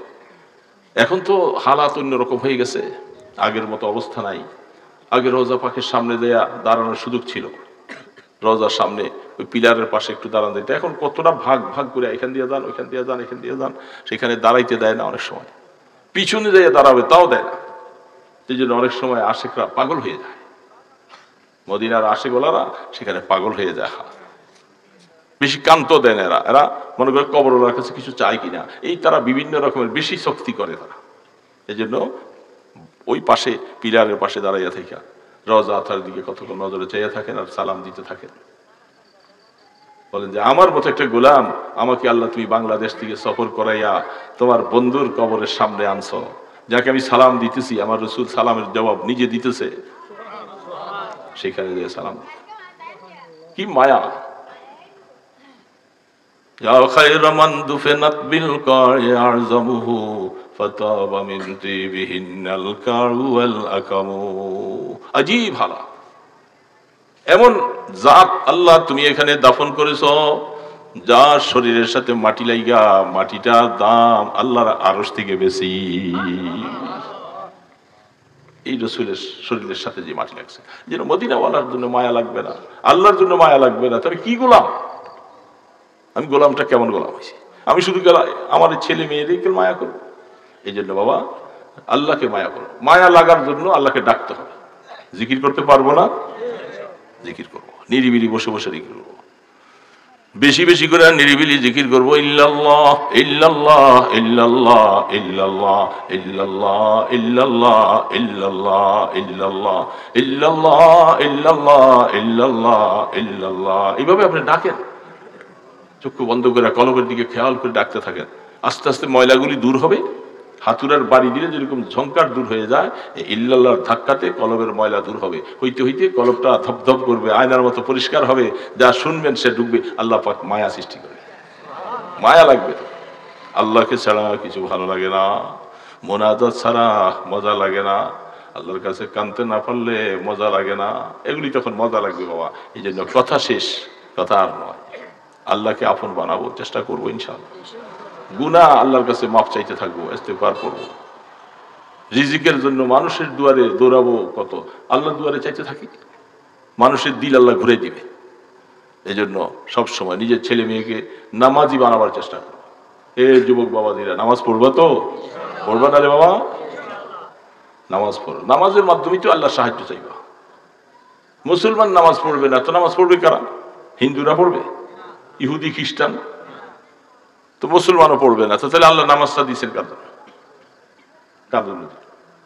A: এখন তো হালাত অন্যরকম হয়ে গেছে, আগের মতো অবস্থা নাই। আগে রওজা পাকের সামনে দেয়া দাঁড়ানোর সুযোগ ছিল, রওজার সামনে ওই পিলারের পাশে একটু দাঁড়ান দিতে। এখন কতটা ভাগ ভাগ করে এখান দিয়ে যান, ওইখান দিয়ে যান, এখান দিয়ে যান, সেখানে দাঁড়াইতে দেয় না। অনেক সময় পিছনে দিয়ে দাঁড়াবে তাও দেয় না। সেই জন্য অনেক সময় আশেকরা পাগল হয়ে যায়, মদিনার আশেগোলারা সেখানে পাগল হয়ে যায়, বেশি কান্ত দেন এরা। এরা মনে করে কবরওয়ালার কাছে কিছু চায় কিনা, এই তারা বিভিন্ন রকমের বেশি শক্তি করে তারা। এই জন্য ওই পাশে পিলারের পাশে দাঁড়াইয়া থাকা রওজা আথার দিকে কতক্ষণ নজরে চাইয়া থাকেন আর সালাম দিতে থাকেন। বলেন যে আমার মতো একটা গোলাম আমাকে আল্লাহ তুমি বাংলাদেশ থেকে সফর করাইয়া তোমার বন্ধুর কবরের সামনে আনছো, যাকে আমি সালাম দিতেছি, আমার রাসূল সালামের জবাব নিজে দিতেছে, সেখানে যে সালাম কি মায়া। ইয়া খায়রা মান দুফিনাত বিল কারি আযমুহু ফাতাবা মিন তিবিহিনাল কারু ওয়াল আকামু। আজীব হালা। এমন জাত আল্লাহ তুমি এখানে দাফন করেছ, যার শরীরের সাথে মাটি লাইগা মাটিটার দাম আল্লাহর আরশ থেকে বেশি। এই রসুলের শরীরের সাথে যে মাটি লাগছে, যেন মদিনাওয়ালার জন্য মায়া লাগবে না, আল্লাহর জন্য মায়া লাগবে না, তবে কি গোলাম আমি? গোলামটা কেমন গোলাম হয়েছি আমি? শুধু আমার ছেলে মেয়েদেরকে মায়া করবো? এই জন্য বাবা আল্লাহকে মায়া করো। মায়া লাগার জন্য আল্লাহকে ডাকতে হবে। জিকির করতে পারবো না, জিকির করবো, নিরিবিলি বসে বসে জিকির করবো, বেশি বেশি করে নিরিবিলি জিকির করবো। ইল্লাল্লাহ ইল্লাল্লাহ ইল্লাল্লাহ ইল্লাল্লাহ ইল্লাল্লাহ ইল্লাল্লাহ ইল্লাল্লাহ ইল্লাল্লাহ ইল্লাল্লাহ ইল্লাল্লাহ ইল্লাল্লাহ ইল্লাল্লাহ। এইভাবে আপনি ডাকেন, চক্ষু বন্ধ করে কলবের দিকে খেয়াল করে ডাকতে থাকেন। আস্তে আস্তে ময়লাগুলি দূর হবে। হাতুড়ার বাড়ি দিলে যেরকম ঝংকার দূর হয়ে যায়, ইল্লাল্লাহর ধাক্কাতে কলবের ময়লা দূর হবে। হইতে হইতে কলবটা ধপধপ করবে, আয়নার মতো পরিষ্কার হবে। যা শুনবেন সে ঢুকবে। আল্লাহ পাক মায়া সৃষ্টি করে, মায়া লাগবে। আল্লাহকে ছাড়া কিছু ভালো লাগে না, মোনাজাত ছাড়া মজা লাগে না, আল্লাহর কাছে কানতে না পারলে মজা লাগে না। এগুলি তখন মজা লাগবে বাবা। এই জন্য কথা শেষ, কথা আর নয়। আল্লাহকে আপন বানাবো, চেষ্টা করবো ইনশাআল্লাহ। গুনাহ আল্লাহর কাছে মাফ চাইতে থাকবো, ইস্তেগফার করবো। রিজিকের জন্য মানুষের দুয়ারে দৌড়াবো, কত আল্লাহর দুয়ারে চাইতে থাকি। মানুষের দিল আল্লাহ ঘুরে দিবে। এই জন্য সবসময় নিজের ছেলে মেয়েকে নামাজি বানাবার চেষ্টা করবো। এ যুবক বাবাদিরা, নামাজ পড়বা তো? পড়বা না রে বাবা? নামাজ পড়ো। নামাজের মাধ্যমে তো আল্লাহর সাহায্য চাইবা। মুসলমান নামাজ পড়বে না তো নামাজ পড়বে কারা? হিন্দুরা পড়বে, ইহুদি খ্রিস্টান। তো মুসলমানও পড়বে না, তো তাহলে আল্লাহ নামাজটা দিচ্ছেন কার জন্য?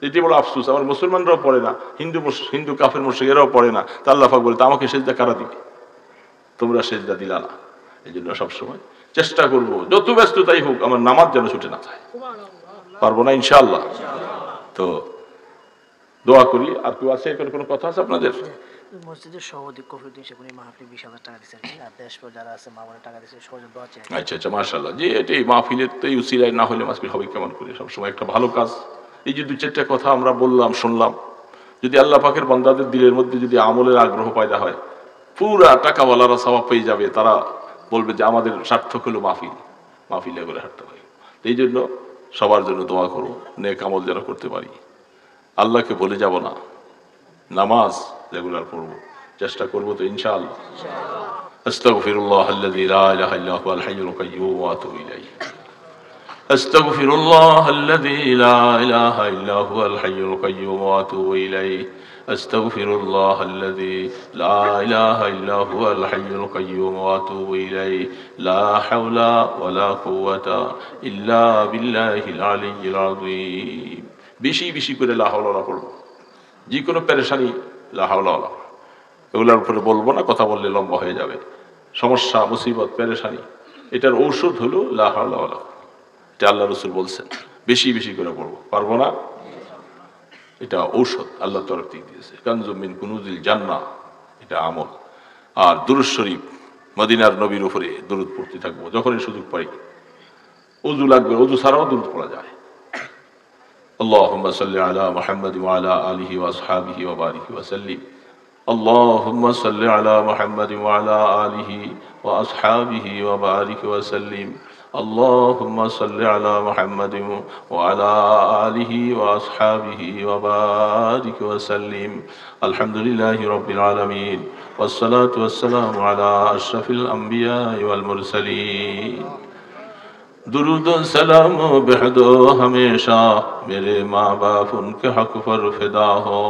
A: এটি বড় আফসোস। আমার মুসলমানরাও পড়ে না, হিন্দু কাফের মুশরিক এরাও পড়ে না। তা আল্লাহ পাক বলে, তা আমাকে সেজদা কারা দিবে? তোমরা সেজদা দিলা না। এই জন্য সবসময় চেষ্টা করবো, যত ব্যস্ততাই হোক আমার নামাজ যেন ছুটে না যায়। পারবো না ইনশাআল্লাহ। তো দোয়া করি। আর কেউ আছে? এখানে কোনো কথা আছে আপনাদের?
B: মসজিদের সভাপতি কফিউদ্দিন শেখ উনি মাহফিলে 20,000 টাকা দিয়েছেন, আর দেশপর যারা আছে মামুনের টাকা দিয়েছে, সহজে দোয়া চাই।
A: আচ্ছা আচ্ছা, মাশাআল্লাহ। যে এটাই মাহফিলের তো এই উসিলায় না হলে মাহফিল হবে কেমন করে? সবসময় একটা ভালো কাজ। এই যে 2-4টা কথা আমরা বললাম, শুনলাম, যদি আল্লাহ পাকের বান্দাদের দিলের মধ্যে যদি আমলের আগ্রহ পয়দা হয়, পুরা টাকাওয়ালারা সওয়াব পেয়ে যাবে। তারা বলবে যে আমাদের সার্থক হলো মাহফিল, মাহফিলে করে হাঁটতে হয়। এই জন্য সবার জন্য দোয়া করো, নেক আমল যেন করতে পারি। আল্লাহকে বলে যাব না, নামাজ রেগুলার পড়বো, চেষ্টা করবো তো ইনশাআল্লাহ। আস্তাগফিরুল্লাহাল্লাযী লা ইলাহা ইল্লা হুয়াল হাইয়ুল কাইয়্যুম ওয়া আতুবু ইলাইহি। আস্তাগফিরুল্লাহাল্লাযী লা ইলাহা ইল্লা হুয়াল হাইয়ুল কাইয়্যুম ওয়া আতুবু ইলাইহি। আস্তাগফিরুল্লাহাল্লাযী লা ইলাহা ইল্লা হুয়াল হাইয়ুল কাইয়্যুম ওয়া আতুবু ইলাইহি। লা হাওলা ওয়া লা কুওয়াতা ইল্লা বিল্লাহিল আলিয়্যিল আযীম। বেশি বেশি করে লা হাওলা ওয়া লা পড়বো। যে কোনো পেরেশানি লা হাওলা ওয়া লা, এগুলোর উপরে বলবো না, কথা বললে লম্বা হয়ে যাবে। সমস্যা, মুসিবত, পেরেশানি, এটার ঔষধ হলো লা হাওলা ওয়া লা। এটা আল্লাহ রাসূল বলছেন, বেশি বেশি করে পড়বো। পারবো না, এটা ঔষধ আল্লাহ তরফ থেকে দিয়েছে। কানজুম মিন কুনুজিল জান্নাহ, এটা আমল। আর দুরূদ শরীফ, মদিনার নবীর উপরে দুরূদ পড়তে থাকবো যখনই সুযোগ পাই। ওযু লাগবে, ওযু ছাড়াও দুরূদ পড়া যায়। আল্লাহুম্মা সাল্লি আলা মুহাম্মাদ ওয়া আলা আলিহি ওয়া আসহাবিহি ওয়া বারিক ওয়া সাল্লিম। আল্লাহুম্মা সাল্লি আলা মুহাম্মাদ ওয়া আলা আলিহি ওয়া আসহাবিহি ওয়া বারিক ওয়া সাল্লিম। اللهم صل على محمد وعلى آله وأصحابه وبارك وسلم. الحمد لله رب العالمين والصلاة والسلام على أشرف الأنبياء والمرسلين. درود سلام بہدو ہمیشہ میرے ماں باپ ان کے حق پر فدا ہو.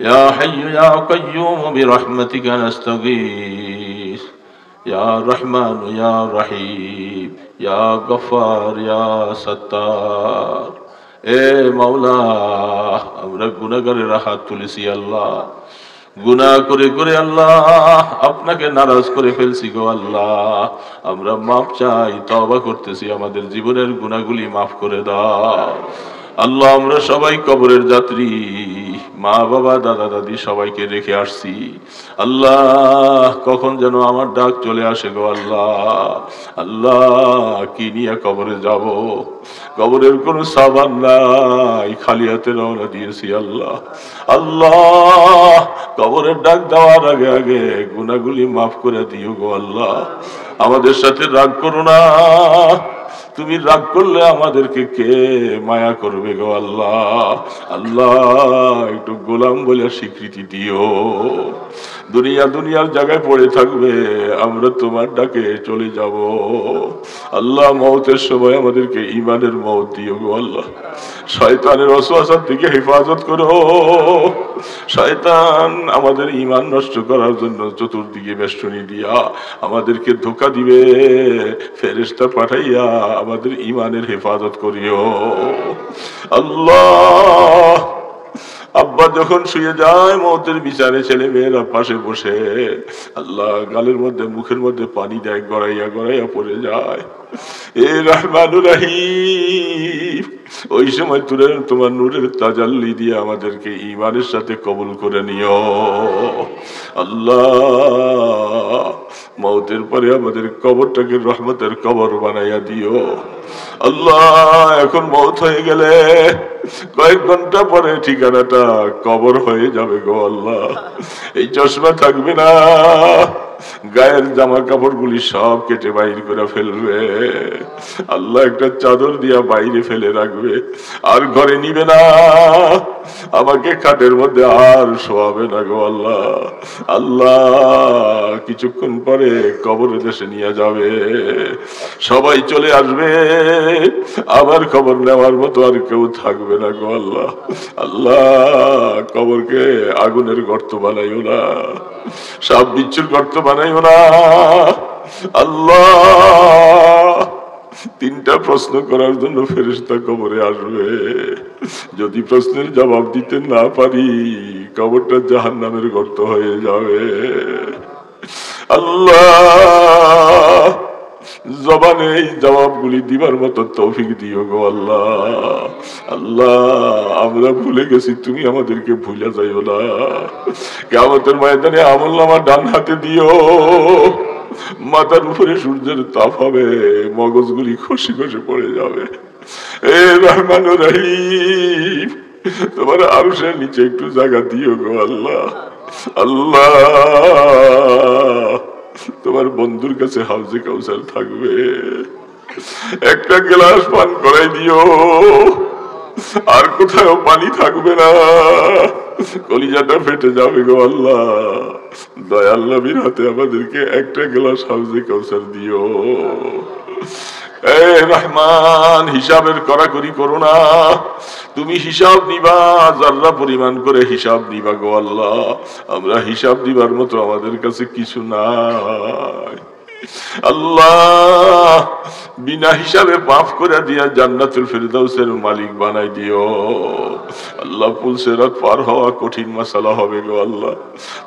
A: یا حی یا قیوم برحمتک نستغیث. یا رحمان یا رحیم یا গফফার یا সত্তার. এ মাওলা, আমরা গুনাহগারের হাত তুলেছি আল্লাহ, গুনাহ করে করে আল্লাহ আপনাকে নারাজ করে ফেলছি গো আল্লাহ। আমরা মাফ চাই, তওবা করতেছি, আমাদের জীবনের গুনাহগুলি মাফ করে দাও। আল্লাহ আমরা সবাই কবরের যাত্রী, মা বাবা দাদা দাদি সবাইকে রেখে আসছি। আল্লাহ কখন যেন আমার ডাক চলে আসে গো আল্লাহ। আল্লাহ কি নিয়ে কবরে যাব, কবরের কোন সাবান নাই, খালি হাতে রওনা দিয়েছি আল্লাহ। আল্লাহ কবরের ডাক দেওয়ার আগে আগে গুনাহগুলি মাফ করে দিও গো আল্লাহ। আমাদের সাথে রাগ করো না, তুমি রাগ করলে আমাদেরকে কে মায়া করবে গো আল্লাহ। আল্লাহ একটু গোলাম বলে স্বীকৃতি দিও। দুনিয়ার জায়গায় পড়ে থাকবে, আমরা তোমার ডাকে চলে যাব। আল্লাহ মওতের সময় আমাদেরকে ঈমানের মওত দিও গো আল্লাহ। শয়তানের ওয়াসওয়াসা থেকে হেফাজত করো। শয়তান আমাদের ঈমান নষ্ট করার জন্য চতুর্দিকে বেষ্টনী দিয়া আমাদেরকে ধোঁকা দিবে, ফেরেশতা পাঠাইয়া আমাদের ঈমানের হেফাজত করিও আল্লাহ। আব্বা যখন শুয়ে যায় মওতের বিচারে, ছেলে মেয়েরা পাশে বসে আল্লাহ গালের মধ্যে মুখের মধ্যে পানি দেয়, গড়াইয়া গড়াইয়া পড়ে যায়। এ রহমানুর রহিম, ওই সময় তোমার নূরের তাজাল্লি দিয়ে আমাদেরকে ঈমানের সাথে কবুল করে নিও আল্লাহ। মওতের পরে আমাদের কবরটাকে রহমতের কবর বানাইয়া দিও আল্লাহ। এখন মওত হয়ে গেলে কয়েক ঘন্টা পরে ঠিকানাটা কবর হয়ে যাবে গো আল্লাহ। এই চশমা থাকবে না, গায়ের জামা কাপড় গুলি সব কেটে বাইর করে ফেলবে আল্লাহ। একটা চাদর দিয়া বাইরে ফেলে রাখবে, আর ঘরে নিবে না, আমাকে খাটের মধ্যে আর শোয়াবে না গো আল্লাহ। আল্লাহ কিছুক্ষণ পরে কবরের দেশে নিয়ে যাবে, সবাই চলে আসবে, আবার খবর নেওয়ার মতো আর কেউ থাকবে না গো আল্লাহ। আল্লাহ কবরকে আগুনের গর্ত বানাইও না, সাপ বিচ্ছুর গর্ত বানাইও না আল্লাহ। তিনটা প্রশ্ন করার জন্য ফেরেশতা কবরে আসবে, যদি প্রশ্নের জবাব দিতে না পারি কবরটা জাহান্নামের গর্ত হয়ে যাবে আল্লাহ। জবানে এই জবাবগুলি দিবার মতো তৌফিক দিও গো আল্লাহ। আল্লাহ আমরা ভুলে গেছি, তুমি আমাদেরকে ভুলে যাইও না। কিয়ামতের ময়দানে আমলনামা ডান হাতে দিও, মাথার উপরে সূর্যের তাপ হবে, মগজগুলি খসে খসে পড়ে যাবে। এ রহমানুর রহিম, তোমার আরশের নিচে একটু জায়গা দিও গো আল্লাহ। আল্লাহ তোমার বন্ধুর কাছে হাউজে কাউসার থাকবে, একটা গ্লাস পান করাই দিও, আর কোথাও পানি থাকবে না, কলিজাটা ফেটে যাবে গো আল্লাহ। দয়াল নবীর হাতে আমাদেরকে একটা গ্লাস হাউজে কাউসার দিও। এ রহমান, হিসাবের কড়াকড়ি করো না, তুমি হিসাব নিবা, যারা পরিমাণ করে হিসাব নিবা গো আল্লাহ। আমরা হিসাব দিবার মতো আমাদের কাছে কিছু নাই আল্লাহ। বিনা হিসাবে মাফ করে দিয়া জান্নাতুল ফিরদাউসের মালিক বানাই দিও আল্লাহ। পুলসিরাত পার হওয়া কঠিন মাসালা হবে গো আল্লাহ।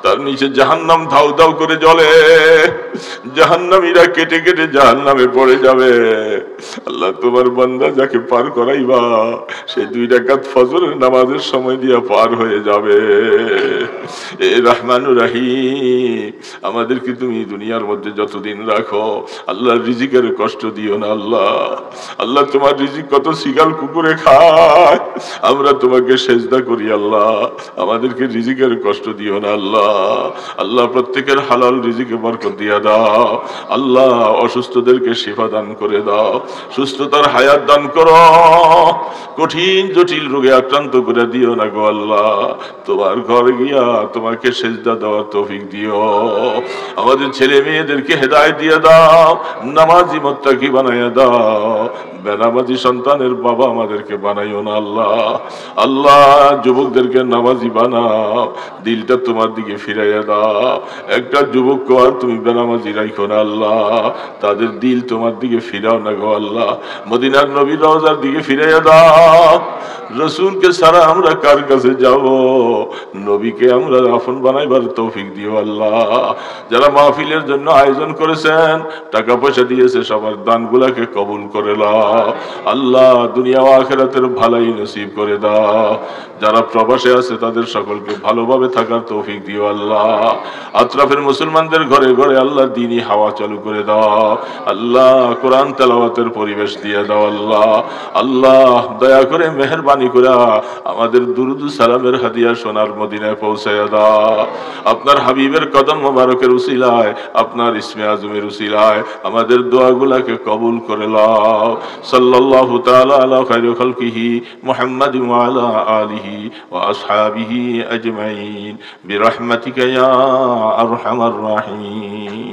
A: তার নিচে জাহান্নাম ধাউ ধাউ করে জ্বলে, জাহান্নামীরা কেটে কেটে জাহান্নামে পড়ে যাবে আল্লাহ। তোমার বান্দা যাকে পার করাইবা সে 2 রাকাত ফজরের নামাজের সময় দিয়া পার হয়ে যাবে। এ রহমানুর রহিম, আমাদেরকে তুমি দুনিয়ার মধ্যে যতদিন রাখো আল্লাহ রিজিকের কষ্ট দিও না আল্লাহ। আল্লাহ তোমার রিজিক কত শিগাল কুকুরে খায়, আমরা তোমাকে সেজদা করি আল্লাহ, আমাদেরকে রিজিকের কষ্ট দিও না আল্লাহ। আল্লাহ প্রত্যেকের হালাল রিজিকে বরকত দিয়া দাও আল্লাহ। অসুস্থদেরকে শিফা দান করে দাও, সুস্থতার হায়াত দান করো, কঠিন জটিল রোগে আক্রান্ত করে দিও না গো আল্লাহ। তোমার ঘরে গিয়া তোমাকে সেজদা দেওয়ার তৌফিক দিও। আমাদের ছেলে মেয়েদেরকে হেদায়েত দিয়ে দাও, নামাজি মুত্তাকি বানাইয়া দাও। বেনামাজি সন্তানের বাবা আমাদেরকে বানাইও না আল্লাহ। আল্লাহ যুবকদেরকে নামাজি বানাও, দিলটা তোমার দিকে ফিরাইয়া দাও। একটা যুবককে আর তুমি বেনামাজি রাখো না আল্লাহ, তাদের দিল তোমার দিকে ফিরাও না গো আল্লাহ। মদিনার নবীর রওজার দিকে ফিরাইয়া দাও। রসুলকে ছাড়া আমরা কার কাছে যাব, নবীকে আমরা আপন বানাইবার তৌফিক দিও আল্লাহ। যারা মাহফিলের জন্য আয়োজন করেছে দিয়েছেন, টাকা পয়সা দিয়েছে, সবার দানগুলাকে কবুল করে নাও আল্লাহ। দুনিয়া ও আখিরাতের ভালাই নসিব করে দাও। যারা প্রবাসে আছে তাদের সকলকে ভালোভাবে থাকার তৌফিক দিও আল্লাহ। আত্রাফের মুসলমানদের ঘরে ঘরে আল্লাহ দ্বীনি হাওয়া চালু করে দাও আল্লাহ। কোরআন তেলাওয়াতের পরিবেশ দিয়ে দাও আল্লাহ। আল্লাহ দয়া করে মেহেরবানি করে আমাদের দুরুদ সালামের হাদিয়া সোনার মদিনায় পৌঁছায়া দাও। আপনার হাবিবের কদম মোবারকের উসিলায়, আপনার ইসমে আজমের উসিলায় আমাদের দোয়াগুলাকে কবুল করে নাও। সাল্লাল্লাহু তাআলা আলা খায়রি খালকিহি মুহাম্মাদিন ওয়া আলা আলিহি ওয়া আসহাবিহি আজমাইন বিরহমাতিকা ইয়া আরহামার রাহিমিন।